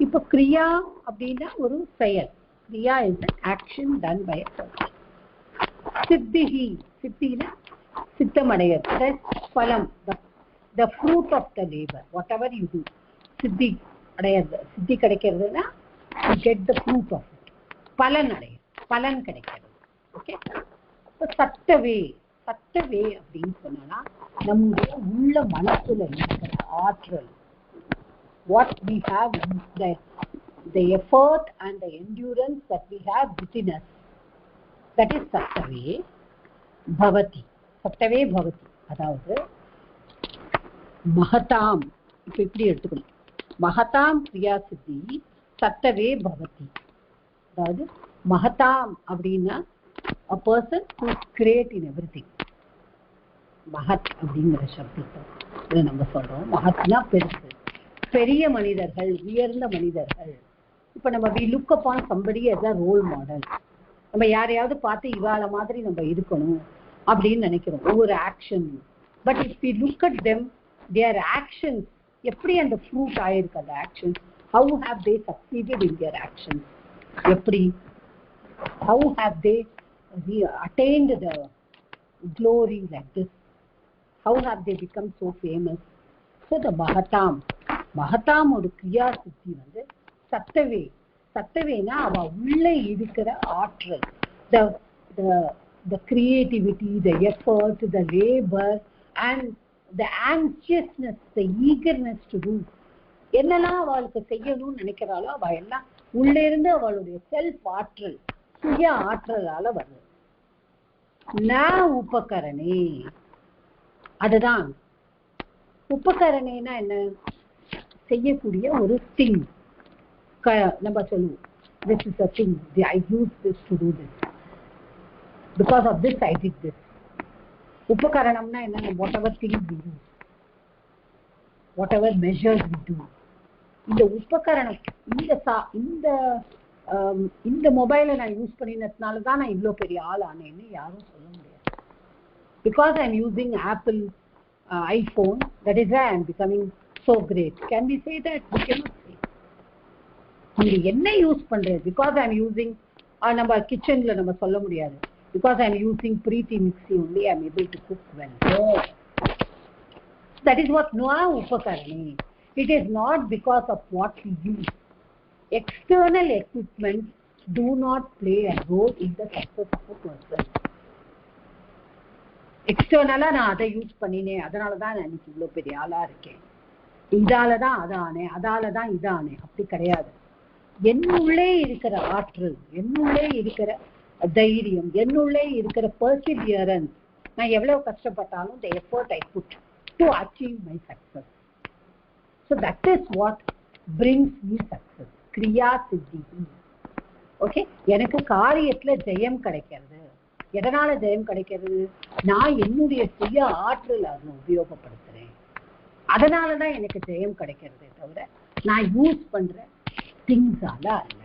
இப்போ கிரியா அப்படின்னா ஒரு செயல். கிரியா is an action done by a person. சித்தினா சித்தமடையது, பலம், the fruit of the labor, whatever you do. சித்தி கிடைக்கிறதுனா you get the fruit of it. பலன் கிடைக்கிறது. ஓகே. இப்போ சத்தவே அப்படின்னு சொன்னா நம்முடைய உள்ள மனசுல இருக்கிற ஆற்றல், what we have, the effort and the endurance that we have within us, that is sattave bhavati. அதாவது மகதாம், இப்போ இப்படி எடுத்துக்கணும், மகதாம் கிரியா சித்தி சத்தவே பவதி. அதாவது மகதாம் அப்படின்னா a person who is great in everything. மகத் அப்படிங்கிற சப்தத்தை நம்ம சொல்றோம். மகத்னா பெருசு, பெரிய மனிதர்கள், உயர்ந்த மனிதர்கள். இப்போ நம்ம we look upon somebody as a role model. நம்ம யாரையாவது பார்த்து இவாள மாதிரி நம்ம இருக்கணும் அப்படின்னு நினைக்கிறோம் ஒவ்வொரு action. But if we look at them, their actions, எப்படி அந்த ஃப்ரூட் ஆயிருக்கு அந்த action, how have they succeeded in their actions, எப்படி, how have they attained the glory like this, how have they become so famous. So the மகதாம் ஒரு கிரியா சித்தி வந்து சத்தவேனா அவ உள்ளே இருக்கிற ஆற்றல், the creativity, the effort, the labor and the anxiousness, the eagerness to do. என்னெல்லாம் அவளுக்கு செய்யணும்னு நினைக்கிறாளோ அவ எல்லாம் உள்ளே இருந்து அவளுடைய செல்ஃப் ஆற்றல், சுய ஆற்றலால வருது. ந உபகரணே, அதுதான் உபகரணேனா என்ன, செய்யக்கூடிய ஒரு திங். நம்ம சொல்லுவோம் this is a thing, I use this to do this, because of this I did this. உபகரணம்னா என்ன, whatever things we use, whatever measures we do. இந்த உபகரணம், இந்த மொபைலை நான் யூஸ் பண்ணினதுனால தான் நான் இவ்வளோ பெரிய ஆள் ஆனேன்னு யாரும் சொல்ல முடியாது. Because I am using Apple iPhone, that is why I am becoming so great. Can we say that? We cannot say. நீங்க என்ன யூஸ் பண்றது, because I am using, நம்ம கிச்சன்ல நம்ம சொல்ல முடியாது, because I am using Preeti mixie only I am able to cook well. No. That is what no upakarane. It is not because of what we use. External equipment do not play a role in the success of a person. எக்ஸ்டர்னலா நான் அதை use பண்ணினேன், அதனாலதான் நான் இன்னைக்கு இவ்வளவு பெரிய ஆளா இருக்கேன், இதாலதான் அதானே, அதாலதான் இதானே, அப்படி கிடையாது. என்னுள்ளே இருக்கிற ஆற்றல், என்னுள்ளே இருக்கிற தைரியம், என்னுள்ளே இருக்கிற perseverance, நான் எவ்வளவு கஷ்டப்பட்டாலும் the effort I put to achieve my success. So that is what brings me success. Kriya Siddhi. Okay, எனக்கு காரியத்துல ஜெயம் கிடைக்கிறது. எதனால ஜெயம் கிடைக்கிறது? நான் என்னுடைய சுய ஆற்றல் அதை உபயோகப்படுத்துறேன், அதனாலதான் எனக்கு ஜெயம் கிடைக்கிறதே தவிர நான் யூஸ் பண்ற திங்ஸால அல்ல.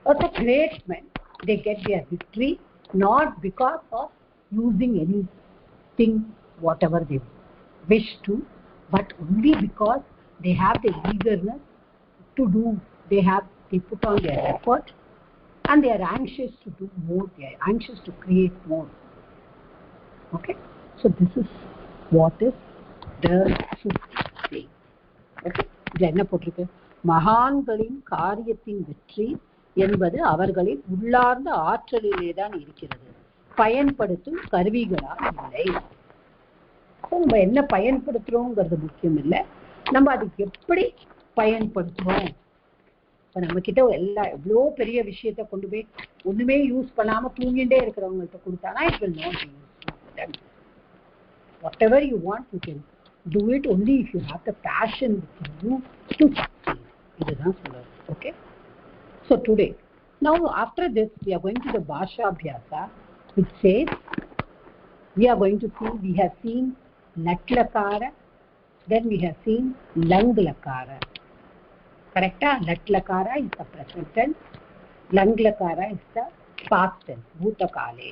Also great men, they get their victory not because of using anything whatever they wish to, but only because they have the eagerness to do, they put on their effort and they are anxious to do more, they are anxious to create more. Okay, so this is what is the Sutti. Okay, இது என்ன போட்டிருக்கு? மகான்களின் காரியத்தின் வெற்றி என்பது அவர்களின் உள்ளார்ந்த ஆற்றலிலே தான் இருக்கிறது, பயன்படுத்தும் கருவிகளால் இல்லை. நம்ம என்ன பயன்படுத்துறோங்கிறது முக்கியம் இல்லை, நம்ம அதுக்கு எப்படி பயன்படுத்துறோம். இப்ப நம்ம கிட்ட எவ்வளோ பெரிய விஷயத்த கொண்டு போய் ஒண்ணுமே யூஸ் பண்ணாம தூங்கிட்டே இருக்கிறவங்கள்ட்ட கொடுத்தானா it will not be useful for them. Whatever you want, you can do it only if you have the passion within you to succeed. இதுதான் சொல்றது. Okay, so today, now after this we are going to the Bhasha Abhyasa, which says we are going to see, we have seen Lat Lakara, then we have seen Lang Lakara. Correct? Lat Lakara is the present tense, Lang Lakara is the past tense, Bhuta Kale.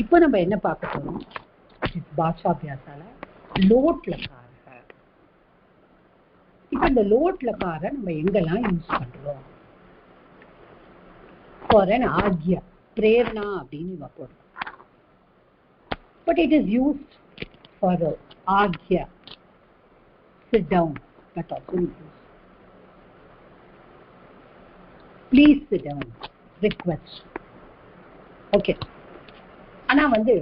இப்போ நம்ம என்ன பார்க்க போறோம்? பாஷா அபியாசால load லகார. இப்போ இந்த load லகார நம்ம எங்கெல்லாம் use பண்றோம்? for an agya, prerna அப்படின்னு நம்ம போடுறோம். But it is used for agya, sit down, but also used. Please sit down, request. Okay. ஆனா வந்து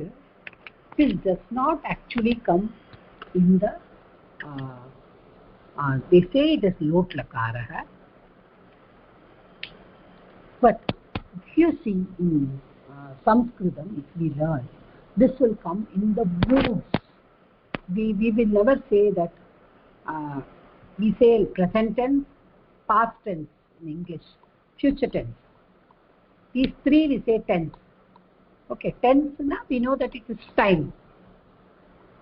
this does not actually come in the they say it is lot lakara, but if you see in Sanskritam, if we learn, this will come in the moods. We will never say that we say present tense, past tense in English, future tense. These three we say tense. Okay, tense na, we know that it is time.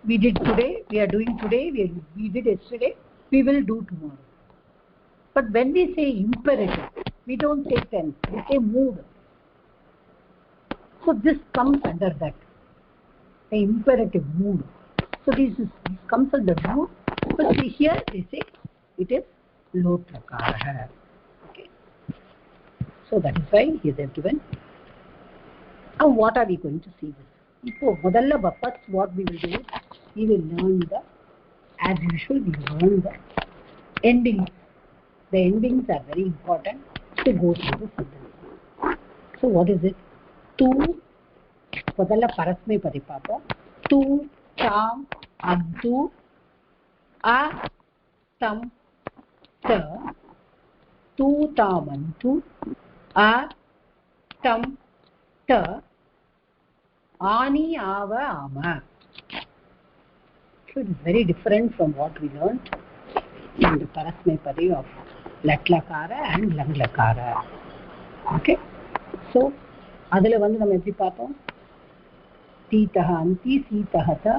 We did today, we are doing today, we did yesterday, we will do tomorrow. But when we say imperative, we don't say tense, we say mood. So this comes under that, the imperative mood. So this comes under mood, but here they say it is lot lakara. Okay. So that is why here they have given. Now what are we going to see this? Now, முதல்ல first what we will do is, we will learn as usual, we will learn the endings. The endings are very important to go through the sentence. So what is it? Tu, முதல்ல பரஸ்மை பதி பார்ப்போம். Tu, tam, abdu, a, tam, ta, tu, tam, antu, a, tam, ta, ani, ava, ama. So it is very different from what we learned in the Parasmay Padi of Lat Lakara and Lang Lakara. Okay? So, adhula vandu nama eppadi paathom? Titaha anti, sitaha ta,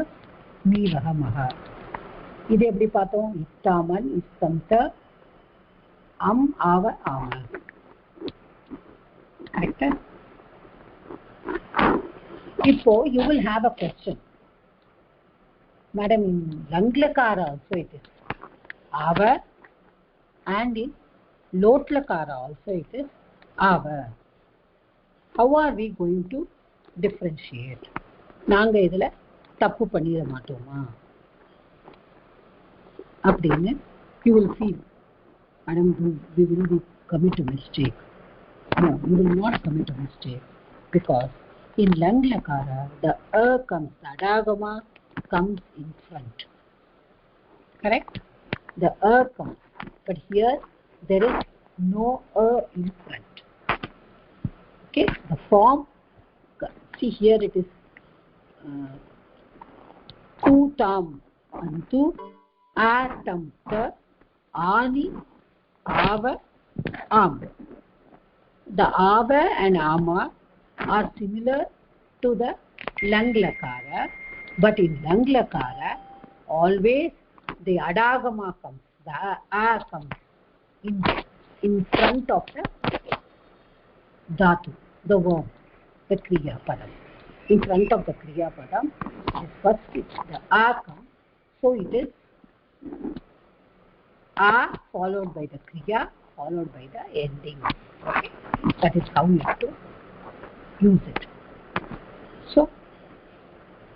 meevaha maha. Idu eppadi paathom? Ittaman, istamta, am, ava, ama. Correct? இப்போ you will have a question. Madam, in Lang Lakara also it is ava, and in Lot Lakara also it is ava. How are we going to differentiate? நாங்க இதுல தப்பு பண்ணிட மாட்டோமா அப்படின்னு you will feel, Madam, we will commit a mistake. No, you will not commit a mistake, because In Lang Lakara, the comes, the Adagama comes in front. Correct? The comes. But here, there is no in front. Okay? The form, see here it is tu tam antu atam ta ani ava am. The ava and ama are similar to the Lang Lakara, but in Lang Lakara always the Adagama comes, the a comes in front of the dhatu, the verb, the kriya padam. In front of the kriya padam, first the a comes, so it is a followed by the kriya followed by the ending. Okay? That is how you have to use it. So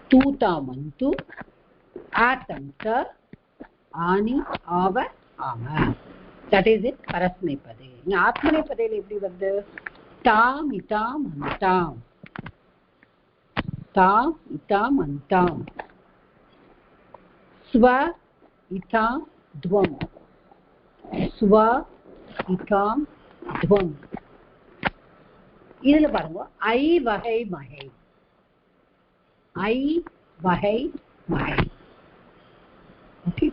tu tamantu atanta ani ava ama. That is it. Parasmepade. In Atmanepade eppadi varudhu? Tam itam antam. Tam itam antam. Swa itam dvam. Swa itam dvam. இதுல பாருங்க ஐ வகை மகை, ஐ வகை மகை. Okay,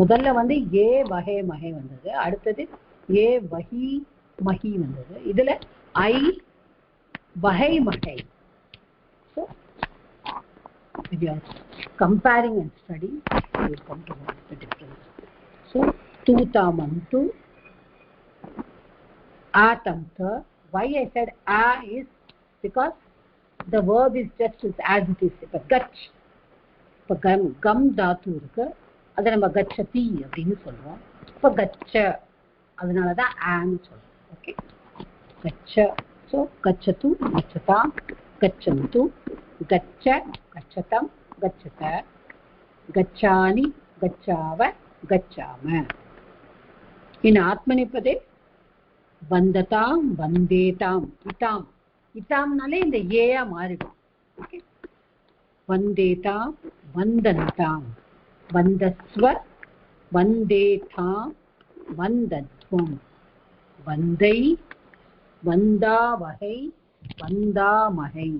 முதல்ல வந்து ஏ வகை மகை வந்தது, அடுத்தது ஏ வகி மகி வந்தது, இதுல ஐ வகை மகை. So if you are comparing and studying, you will come to know the difference. So tu tamantu atamta. Why I said a is because the verb is just as it is. But gach, இப்ப come தாத்து இருக்கு, அதை நம்ம கச்சதி அப்படின்னு சொல்றோம். இப்ப கச்ச, அதனாலதான் ஆன்னு சொல்றோம். ஓகே, கச்ச. ஸோ கச்சது கச்சதாம், கச்சந்து, கச்ச கச்சதம், கச்சத, கச்சானி கச்சாவ, கச்சாம. இன் ஆத்மனிப்பதே வந்ததாம் வந்தேதாம், இதாம், இதாம்னாலே இந்த ஏயா மாறிடும். Okay, வந்தேதாம் வந்தந்தாம், வந்தஸ்வ வந்தேதாம் வந்தத்வம், வந்தை வந்தாவகை வந்தாமகை.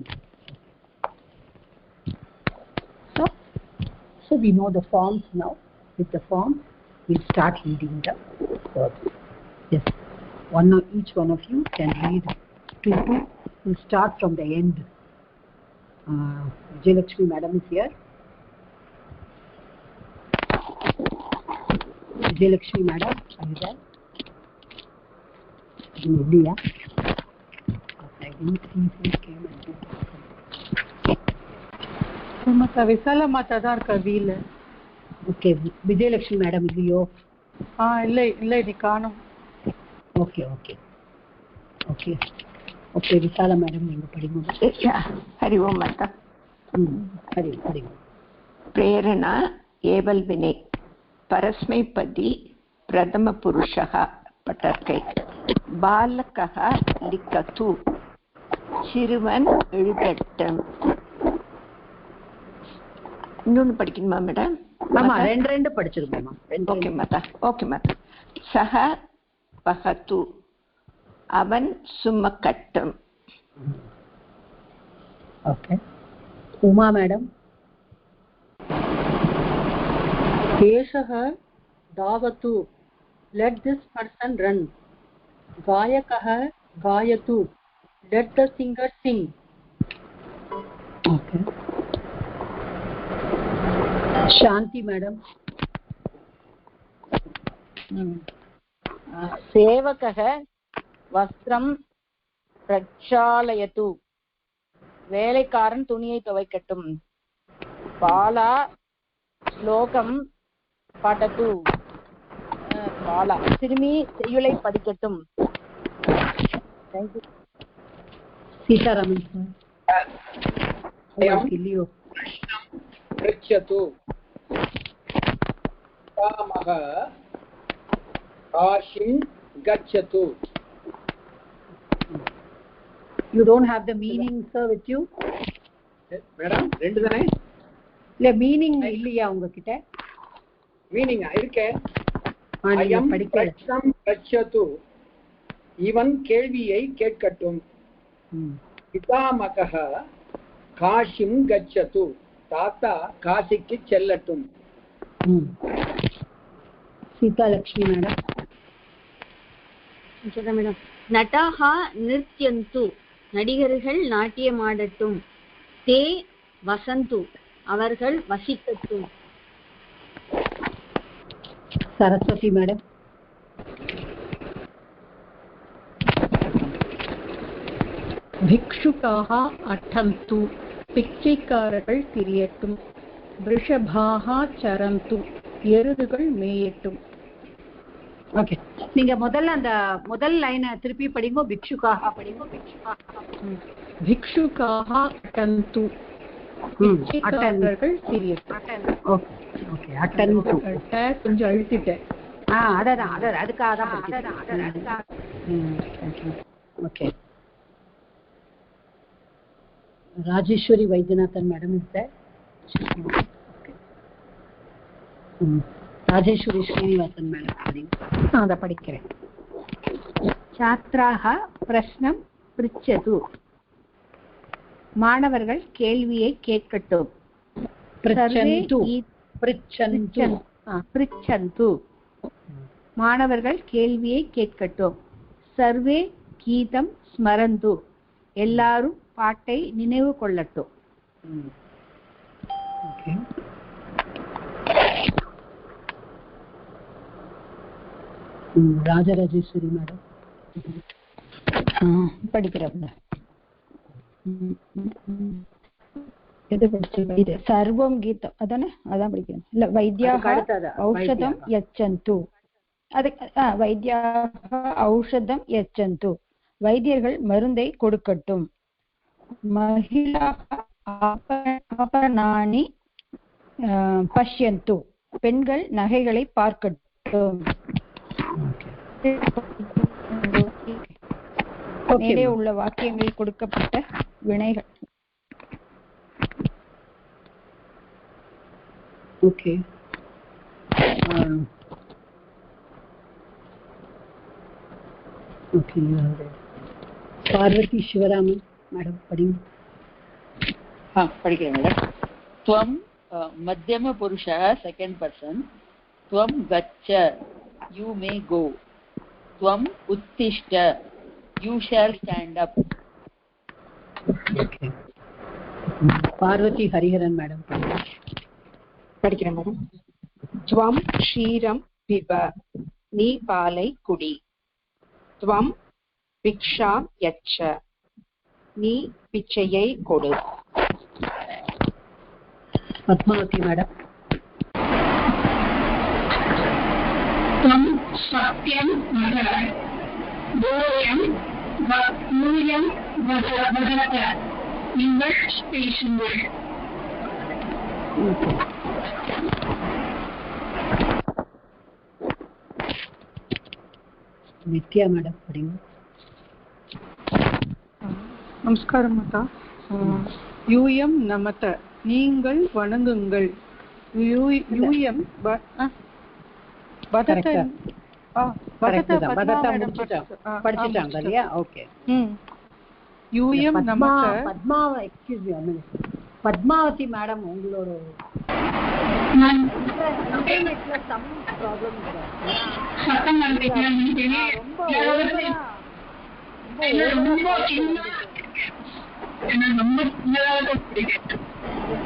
So we know the forms now. With the forms we'll start reading the verbs. Yes, each one of you can read 2. We'll start from the end. Vijayalakshmi madam is here. Vijayalakshmi madam, are you there? India. I didn't see who came and who. Mata Visala Mata da irka veela. Okay, Vijayalakshmi madam இல்லையோ? இல்லை நீ காணோம். Okay okay okay okay. Vishala madam நீங்க படிங்க. ஹரி ஓம் மாதா. ஹரி ஹரி. प्रेरणा एवल विने परस्मैपदी प्रथम पुरुषः पटर्कै बालकः लिखतु சிறுவன் எழுதட்டும். இன்னொன்னு படிக்கணுமா மேடம்? ஆமா, ரெண்டு படிச்சிருக்கோமா? ஓகே மாதா, ஓகே மாதா. சஹ பஹது, அவன் சுமக்கட்டும். ஓகே. உமா மேடம். ஏஷஹ தாவத்து, let this person run. காயகஹ காயத்து, let the singer sing. Okay. Shanti madam. सेवकः वस्त्रं प्रक्षालयतु, வேலைக்காரன் துணியை துவைக்கட்டும். பாலா ஸ்லோகம் படத்து, பாலா சிறுமி செய்யுளை படிக்கட்டும். தேங்க்யூ. சீதாராமன் சார். இல்லையோ? पृच्छतु, कामः काशीं गच्छतु. You don't have the meaning, sir, with you? Madam, ரெண்டு தானே? இல்ல meaning இல்லையா உங்ககிட்ட? Meaning இருக்கே. ஐயம் பிரச்சம் பிரச்சது. இவன் கேள்வியை கேட்கட்டும். பிதாமகः காஷிம் கச்சது. தாத்தா காசிக்கு செல்லட்டும். சீதா லட்சுமி மேடம். மேடம் நட்டாஹா நிர்த்யந்து நடிகர்கள் நாட்டியமாடட்டும். தே வசந்து அவர்கள் வசிக்கட்டும். சரஸ்வதி மேடம். भिक्षुकाः अटन्तु பிச்சைக்காரர்கள் திரியட்டும். ரிஷபாः சரந்து எருதுகள் மேயட்டும். ஓகே, நீங்க முதல்ல அந்த முதல் லைனை திருப்பி படிங்க. பிக்ஷுக்காக படிங்க. பிக்ஷுக்காக அட்டந்து பிச்சைக்காரர்கள் திரியட்டும். ஓகே ஓகே, அட்டந்து கொஞ்சம் அழுத்திட்டேன். அதான் அதுக்காக தான். Okay, Rajeshwari Vaidyanathan madam is there? Rajeshwari Srinivasan madam அதை படிக்கிறேன். छात्राः प्रश्नं पृच्छतु. மாணவர்கள் கேள்வியை கேட்கட்டும். पृच्छन्तु மாணவர்கள் கேள்வியை கேட்கட்டும். சர்வே கீதம் ஸ்மரந்து எல்லாரும் பாட்டை நினைவு கொள்ளட்டும். ராஜராஜேஸ்வரி மேடம் படிக்கிறோம். எது படிச்சு சர்வம் கீதம் அதானே, அதான் படிக்கணும். இல்ல வைத்தியாக ஔஷதம் யச்சந்து. அது வைத்தியாக ஔஷதம் யச்சந்து வைத்தியர்கள் மருந்தை கொடுக்கட்டும். மகிழா ஆபரணானி பஷ்யந்து பெண்கள் நகைகளை பார்க்கட்டும். மேலே உள்ள வாக்கியங்களில் கொடுக்கப்பட்ட வினைகள். Okay, okay. Parvati Sivaraman madam படிங்க. படிக்கிறேன் மேடம். त्वं मध्यम पुरुषः सेकेंड पर्सन. त्वं गच्छ you may go. त्वं उत्तिष्ठ you shall stand up. Okay, Parvati Hariharan madam படிக்கிறேன் மேடம். त्वं क्षीरं पिब நீ பாலை குடி. त्वं भिक्षां यच्छ நீ பிச்சையை கொடு. பத்மாவதி மேடம். त्वं सत्यं वद दोयं मूल्यं वदत நீங்கள் பேசுங்கள். நித்யா மேடம் படிங்க. நமஸ்காரம் மாதா. யூயம் நமத நீங்கள் வணங்குங்கள். யூயம் படிச்சிட்டாங்க இல்லையா? ஓகே. யூயம் நமத Padmavati. Excuse me, Padmavati madam உங்களோட சம் ப்ராப்ளம்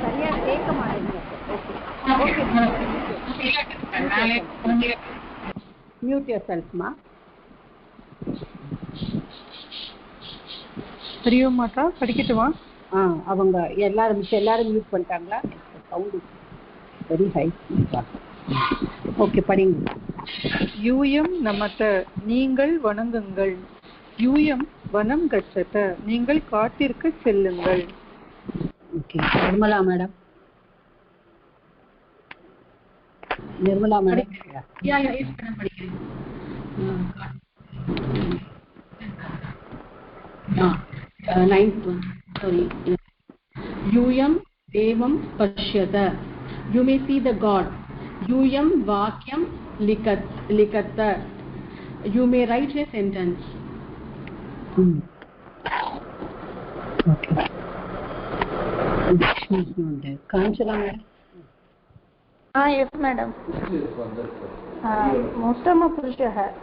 சரியா கேட்க மாட்டேங்க. மியூட் யுவர் செல்ஃப்மா. தெரியும் மாட்டா படிக்கட்டுமா? அவங்க எல்லாரும் மியூட் பண்ணிட்டாங்களா? Sound very high. ஓகே, படிங்க. யூயம் நமத நீங்கள் வணங்குங்கள். யூயம் வனம் கச்சத நீங்கள் காட்டிற்கு செல்லுங்கள். Okay, Nirmala madam. Nirmala madam. ninth one, sorry. Yuyam devam pashyata. You may see the God. Yuyam vakyam likata. You may write a sentence. Okay. She is not there. Kanchana madam. Yes madam. Mostama Purushah,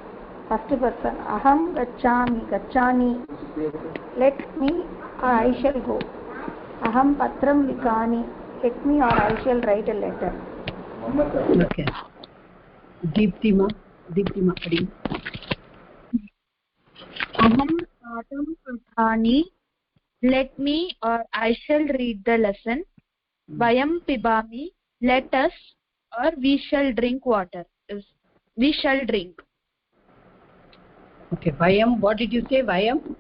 first person. Aham gachani. Let me or I shall go. Aham patram likani. Let me or I shall write a letter. Okay. Deeptima padi. Aham patam patani. Let me or I shall read the lesson. Vayam pibami. Let us or we shall drink water. We shall drink. Okay, Vayam. What did you say, Vayam?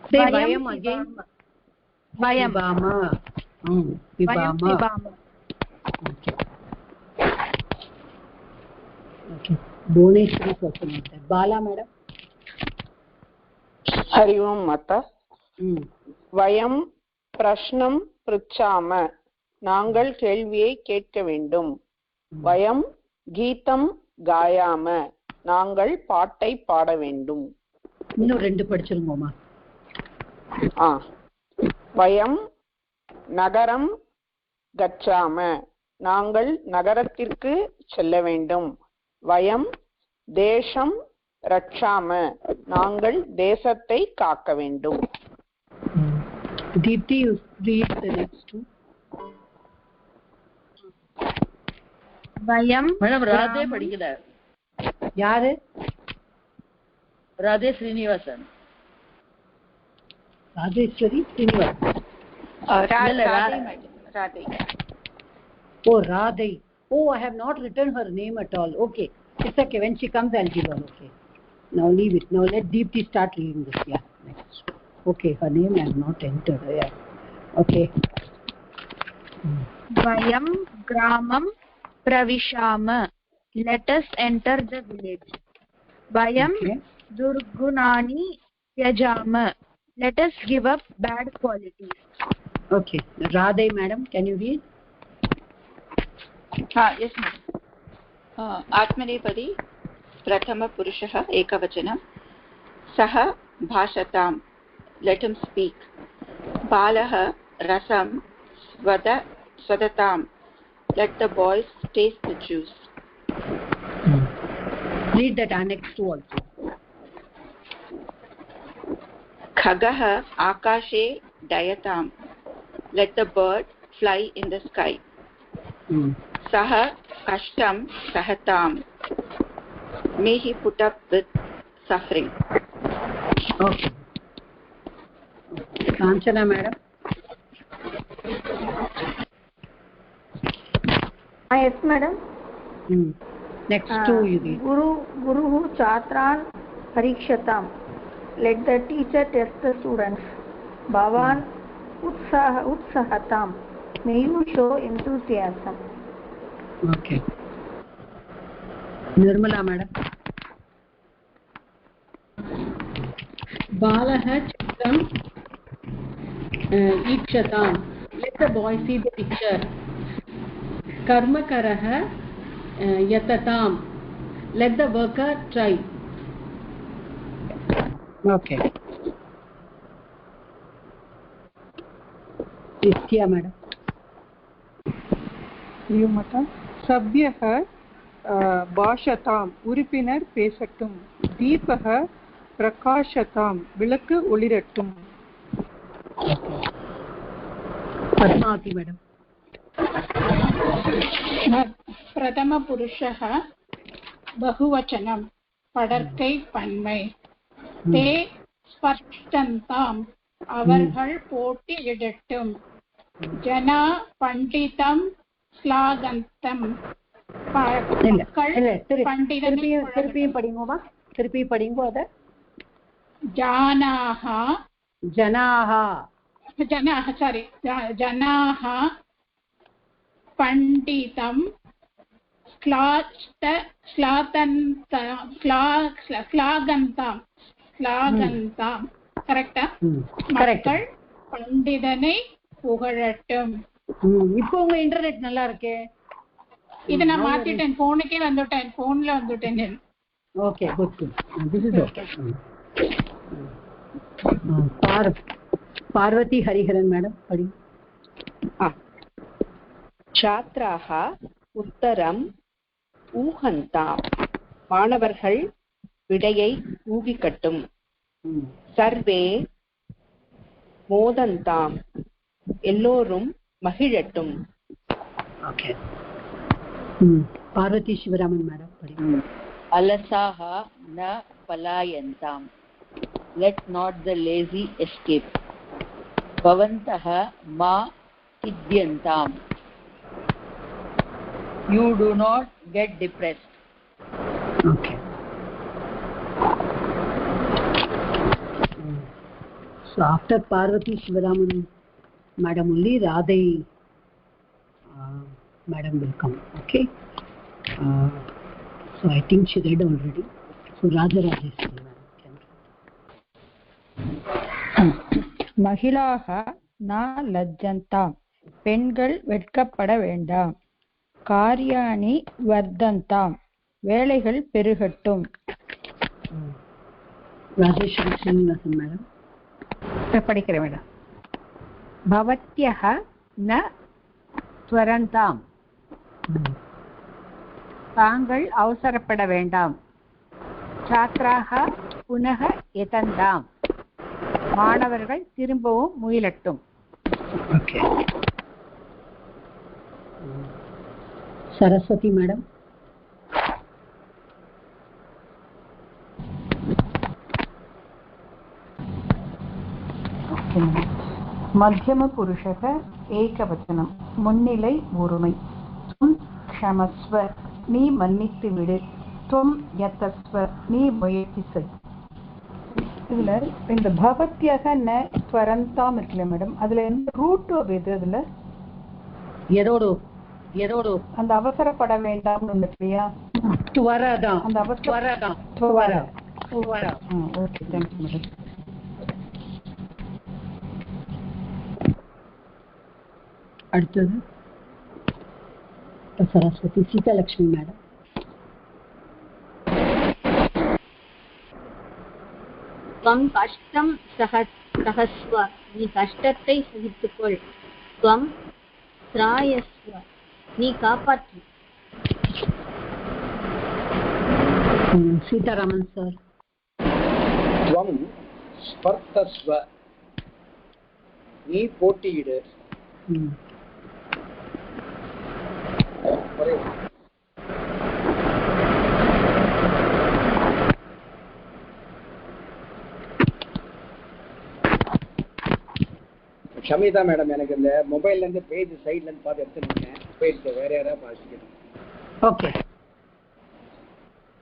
Say Vayam again. Vayam. Pibama. Vayam pibama. Okay. Bhuvneshwari question is there. Bala madam. Hari Om Mata. Vayam prashnam pruchama. நாங்கள் கேள்வியை கேட்க வேண்டும். வயம் கீதம் காயாம. நாங்கள் பாட்டை பாட வேண்டும். இன்னும் ரெண்டு படிச்சிருங்கோமா. வயம் நகரம் கச்சாம. நாங்கள் நகரத்திற்கு செல்ல வேண்டும். வயம் தேசம் ரட்சாம. நாங்கள் தேசத்தை காக்க வேண்டும். Deepti, you read the next two. Vayam madam Radhe படிக்கல. யாரு? Radhe Srinivasan. Radheshwari Srinivasan. Radhe. Oh, Radhe. Oh, I have not written her name at all. Okay. It's okay. When she comes, I'll give her. Okay. Now leave it. Now let Deepti start reading this. Yeah. Next. Okay. Her name I have not entered. Yeah. Okay. Vayam gramam pravishama. Let us enter the village. Vayam durgunani yajama. Let us give up bad qualities. Okay. Radhe madam, can you read? Yes madam. आत्मनेपदी प्रथमपुरुषः एकवचनं. सः भाषताम्. Let him speak. बालः रसं स्वदताम्. Let the boys taste the juice. Read that annex too also. खगः आकाशे डयताम्. Let the bird fly in the sky. सः कष्टं सहताम्. May he put up with suffering. Okay. Kanchana madam. Yes madam. Next two you read. Guruhu chatran parikshatam. Let the teacher test the students. Bhavan utsahatam. May you show enthusiasm. Okay. Nirmala madam. Balaha chitram ikshatam. Let the boy see the picture. Karmakaraha yatatam. Let the worker try. Okay. Nitya madam. You mata. Sabhyah bhashatam. Urupinar pesattum. Deepah prakashatam. Vilakku olirattum. Padmavati madam. प्रथमपुरुषः बहुवचनं. படர்க்கை பன்மை. தே ஸ்பர்ஷ்டந்தாம். அவர்கள் போட்டியிடட்டும். ஜனா பண்டிதம் ஸ்லாகந்தம். திருப்பியும் படிங்கோமா. திருப்பி படிங்கோ அத. ஜனாः பண்டிதம் ஸ்லாகந்தாம். ஸ்லாகந்தாம். கரெக்டா? மக்கள் பண்டிதனை புகழட்டும். இப்போ உங்க இன்டர்நெட் நல்லா இருக்கே. இத நான் மாத்திட்டேன், போனுக்கே வந்துட்டேன், போன்ல வந்துட்டேன். Okay, good good. This is okay. Parvati Hariharan madam படி. छात्राः उत्तरम् ஊகந்தாம். மாணவர்கள் விடையை ஊகிக்கட்டும். சர்வே மோதந்தாம். எல்லோரும் மகிழட்டும். ஓகே. பார்வதி சிவராமன் மேடம் படி. अलसाः न पलायन्ताम्. Let not the lazy escape. भवन्तः मा खिद्यन्ताम्. You do not get depressed. Okay. So after Parvati Shivaraman madam only Radhai madam will come. Okay. So I think she read already. So Radha Rajeshwari madam can read. மகிழாக ந லஜ்ஜந்தாம். பெண்கள் வெட்கப்பட வேண்டாம். காரியாணி வர்தந்தாம். வேலைகள் பெருகட்டும். Rajeswari Srinivasan madam படிக்கிறேன் madam. பவத்யஹ ந ஸ்வரந்தாம். தாங்கள் அவசரப்பட வேண்டாம். சாத்ராக புனக யதந்தாம். மாணவர்கள் திரும்பவும் முயலட்டும். ஓகே. சரஸ்வதி மேடம். மத்தியம புருஷக ஏகவச்சனம். முன்னிலை ஒருமை. தும் க்ஷமஸ்வ, நீ மன்னித்து விடு. தும் யதஸ்வ, நீ முயற்சி செய். இதுல இந்த பவத்யக ந ஸ்வரந்தாம் இருக்குல்ல மேடம், அதுல எந்த ரூட் எது? அதுல எதோடு அந்த அவசரப்பட வேண்டாம்னு இருக்கு இல்லையா? துவரதான். அந்த துவரதான். Okay, thanks madam. அடுத்தது சரஸ்வதி சீதாலட்சுமி மேடம். त्वं कष्टं सहस्व, நீ கஷ்டத்தை சகித்துக்கொள். त्वं त्रायस्व, நீ காப்பாற்று. சீதாராமன் சார். त्वं स्पर्धस्व, நீ போட்டியிடு. ஷமிதா மேடம், எனக்கு இந்த மொபைல்ல இருந்து பேஜ் சைட்ல இருந்து பார்த்து எடுத்துருக்கேன். போயிட்டு வேற யாராவது பாசிக்கணும். Okay.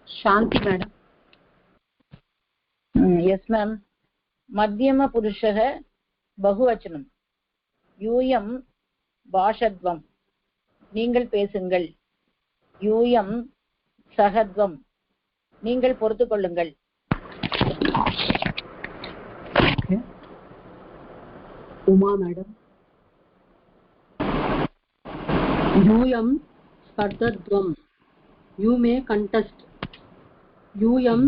Shanti madam. Yes ma'am. மத்தியம புருஷக பகுவச்சனம். யூயம் பாஷத்வம், நீங்கள் பேசுங்கள். யூயம் சகத்வம், நீங்கள் பொறுத்து கொள்ளுங்கள். உமா மேடம். யூயம் ஸ்பர்தத்வம், யூ மே கண்டஸ்ட். யூயம்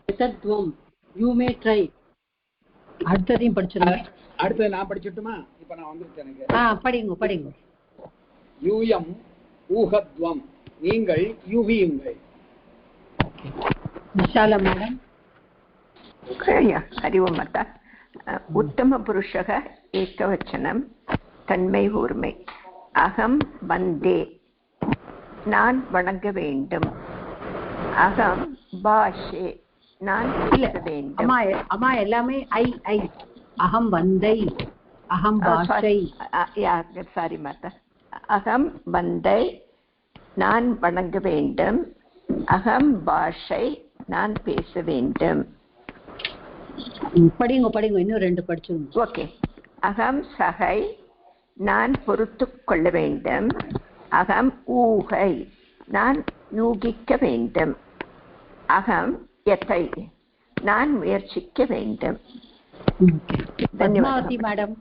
யதத்வம், யூ மே ட்ரை. அடுத்ததையும் படிச்சிருங்க. அடுத்தது நான் படிச்சுட்டுமா? இப்ப நான் வந்துருக்கேன். படிங்க. யூயம் ஊகத்வம், நீங்கள் யூகியுங்கள். விஷாலா மேடம். ஹரி ஓம் மாதா. உத்தம புருஷக ஏகவச்சனம். தன்மை ஊர்மை. அகம் வந்தே, நான் வணங்க வேண்டும். அகம் பாஷே, நான் பேச வேண்டும். அம்மா எல்லாமே ஐ. அகம் வந்தை, அகம் பாஷை. சாரி மாதா. அகம் வந்தை, நான் வணங்க வேண்டும். அகம் பாஷை, நான் பேச வேண்டும். படிங்க இன்னும் 2 படிச்சிருங்க. ஓகே. அகம் சகை, நான் பொறுத்து கொள்ள வேண்டும். அகம் ஊகை, நான் யூகிக்க வேண்டும். அகம் யதை, நான் முயற்சிக்க வேண்டும். பத்மாவதி மேடம்,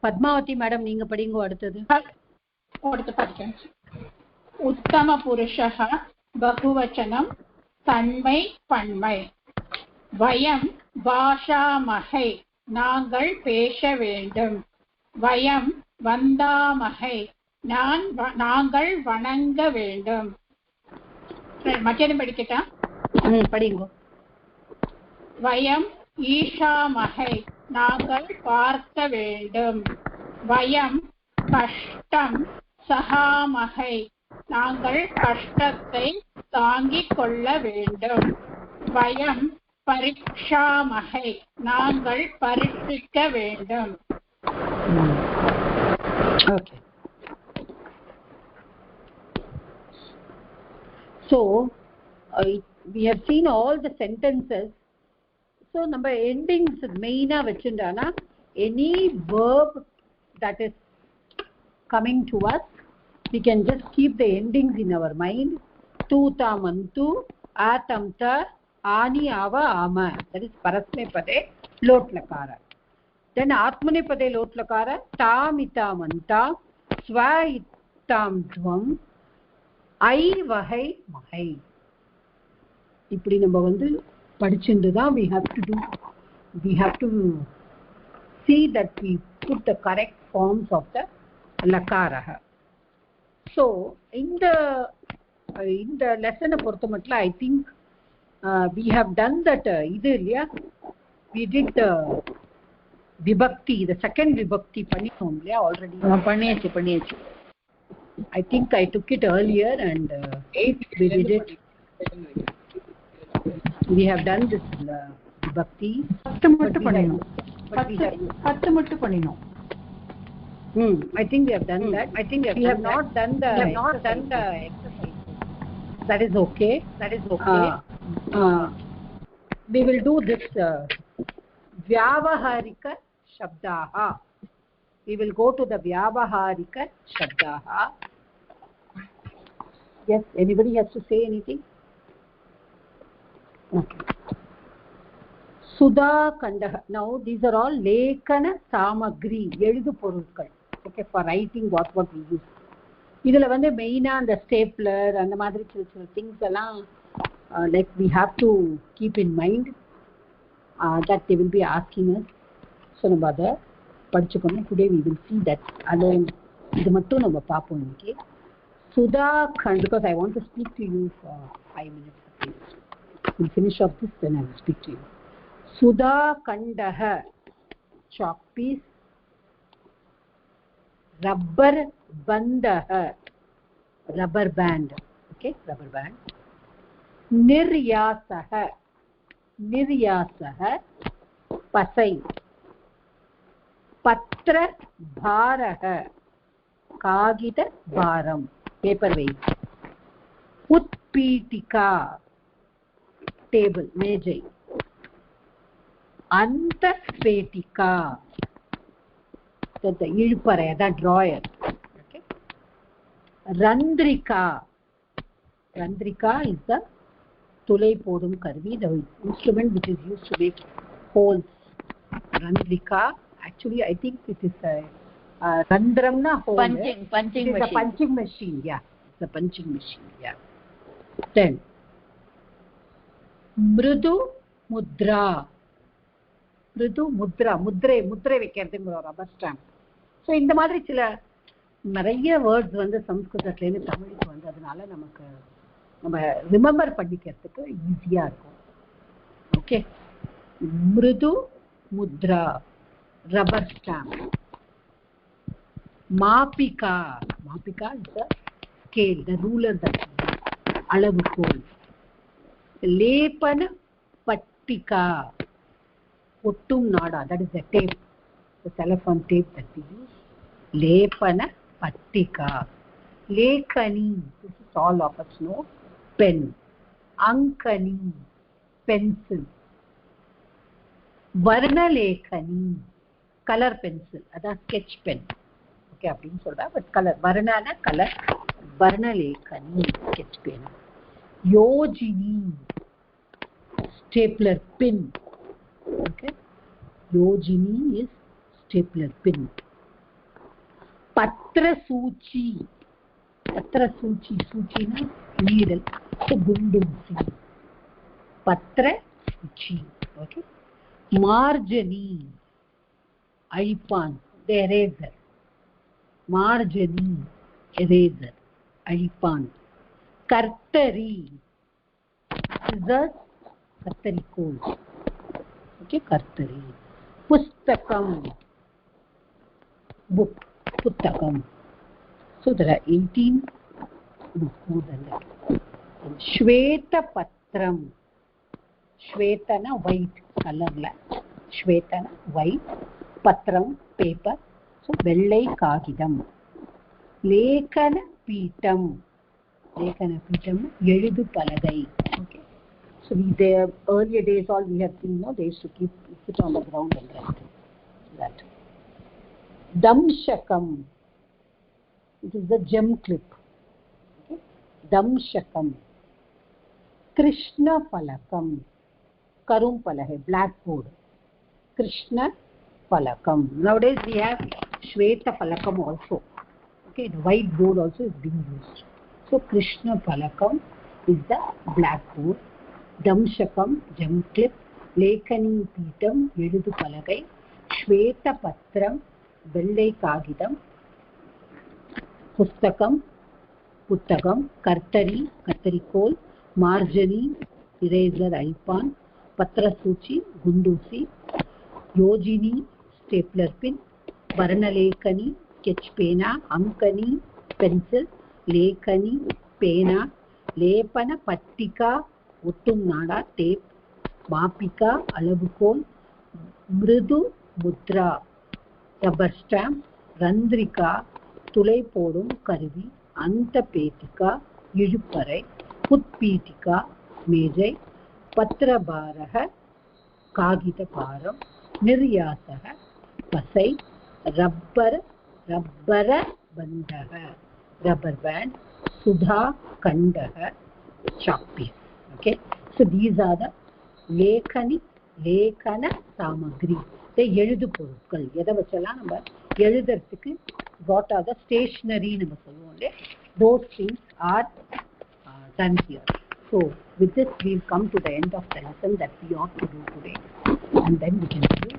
பத்மாவதி மேடம் நீங்க படிங்க. அடுத்து படிக்கிறேன். உத்தம புருஷः பகுவச்சனம் தன்மை பன்மை. வயம் பாஷாமஹை நாங்கள் பேச வேண்டும். வயம் வந்தாமஹை நாங்கள் வணங்க வேண்டும். மற்றதும் படிக்கட்டா? படிங்க. வயம் ஈஷாமஹை நாங்கள் பார்க்க வேண்டும். வயம் கஷ்டம் சகாமஹை நாங்கள் கஷ்டத்தை தாங்கிக் கொள்ள வேண்டும். வயம் பரீட்சாமஹை நாங்கள் பரீட்சிக்க வேண்டும். Okay. So we have seen all the sentences. So number endings main ah vechindana any verb that is coming to us, we can just keep the endings in our mind. Tu tamantu atamta ani ava ama, that is parasmepade lot lakara. Then atmanepade lot lakara tamitamanta swa ittam dvam I vahai mahai. இப்படி நம்ம வந்து படிச்சுட்டு தான் we have to see that we put the correct forms of the lakara. So இந்த lesson பொறுத்த மட்டும் I think we have done that இது இல்லையா, we did the vibhakti, the second vibhakti பண்ணிட்டோம் இல்லையா already. பண்ணியாச்சு. I think I took it earlier and we did it. We have done this vibhakti. 10 மட்டும் பண்ணினோம். I think we have done that. I think we have not done the exercise. That is okay. We will do this vyavaharika shabdaha. We will go to the vyavaharika shabdaha. Yes, anybody has to say anything? Okay. Sudha Kandaha. Now these are all lekana samagri, எழுது பொருட்கள். Okay, for writing what we use. இதுல வந்து மெயினா அந்த stapler அந்த மாதிரி சில things எல்லாம் like we have to keep in mind that they will be asking us. So நம்ம அதை படிச்சுக்கணும். Today we will see that alone. இது மட்டும் நம்ம பார்ப்போம் இன்னைக்கு. Sudha Khand, because I want to speak to you for 5 minutes. We'll finish off this, then I will speak to you. Sudha Kandaha, chalk piece. Rubber Bandaha, rubber band. Okay, rubber band. Niryasaha, pasai. Patra Bharaha, Kagita Bharam, paper weight. Utpitika, table, mejai. Antapetika, the ilpare, the drawer. Okay. Randrika is the tulai podum karvi, the instrument which is used to make holes. Randrika, actually I think it is a randramna hole. Punching machine. It's a punching machine, yeah. It's a punching machine, yeah. Then mrudu mudra, mudrai வைக்கிறதுங்க rubber stamp. So இந்த மாதிரி சில நிறைய words வந்து சம்ஸ்கிருதத்துலேருந்து தமிழுக்கு வந்து அதனால நமக்கு நம்ம ரிமெம்பர் பண்ணிக்கிறதுக்கு ஈஸியாக இருக்கும். ஓகே, மிருது முத்ரா, ரப்பர் ஸ்டாம்ப். மாபிகா is the scale, the ruler, that அளவுகோல். லேபன பட்டிகா, ஒட்டும் நாடா, that is the tape, the telephone tape that we use. லேபன பட்டிகா. lekani, this is all of us know, pen. ankani, pencil. varna lekani, color pencil, அதான் sketch pen. okay அப்படின்னு சொல்றா, but colour varna color, varna lekani, sketch pen. yojini, stapler pin. Okay. Yojini is stapler pin. Patra Suchi. Patra Suchi. Suchi na needle. So Gundusi. Patra Suchi. Okay. Marjani. Alipan. The eraser. Marjani. Eraser. Alipan. Kartari. Scissors. Kartari coal. Okay, Kartari. Pustakam. Book. Pustakam. So there are 18. No, more than that. Shweta Patram. Shweta na white color la. Shweta na white. Patram paper. So vellai kagidam. Lekana Pitam. Lekana Pitam. Eludu palagai. Okay. So the earlier days, all we have seen, they used to keep it on the ground and write that. Damshakam. It is the gem clip. Okay. Damshakam. Krishna Palakam. Karum Palahe, blackboard. Krishna Palakam. Nowadays we have Shweta Palakam also. Okay, the white board also is being used. So Krishna Palakam is the blackboard. Damshakam, gem clip. Lekani Pitam, Eludu Palagai. Shweta Patram, Vellai Kagidam. Pustakam, Puttagam. Kartari, Kartari coal. Marjani, eraser, Alipan. Patra Suchi, Gundusi. Yojini, stapler pin. Varnalekani, sketch pena. Ankani, pencil. Lekani, pena. Lepana Pattika, Uttum Nada, tape. Mapika, Alavukol. Mridu Mudra, rubber stamp. Randrika, Tulai Podum Karuvi. Anta Petika, Yujuparai. Putpitika, Mejai. Patrabaraha, Kagita Param. Niryasaha, Pasai. Rabbara Bandaha, rubber band. Sudha Kandaha, chalk piece. Okay. So these are the Lekana Samagri. They எழுது பொருட்கள் எதை வச்சலாம் நம்ம எழுதுறதுக்கு what are the stationery நம்ம சொல்லுவோம்ல those things are done here. So with this we'll come to the end of the lesson that we ought to do today, and then we can do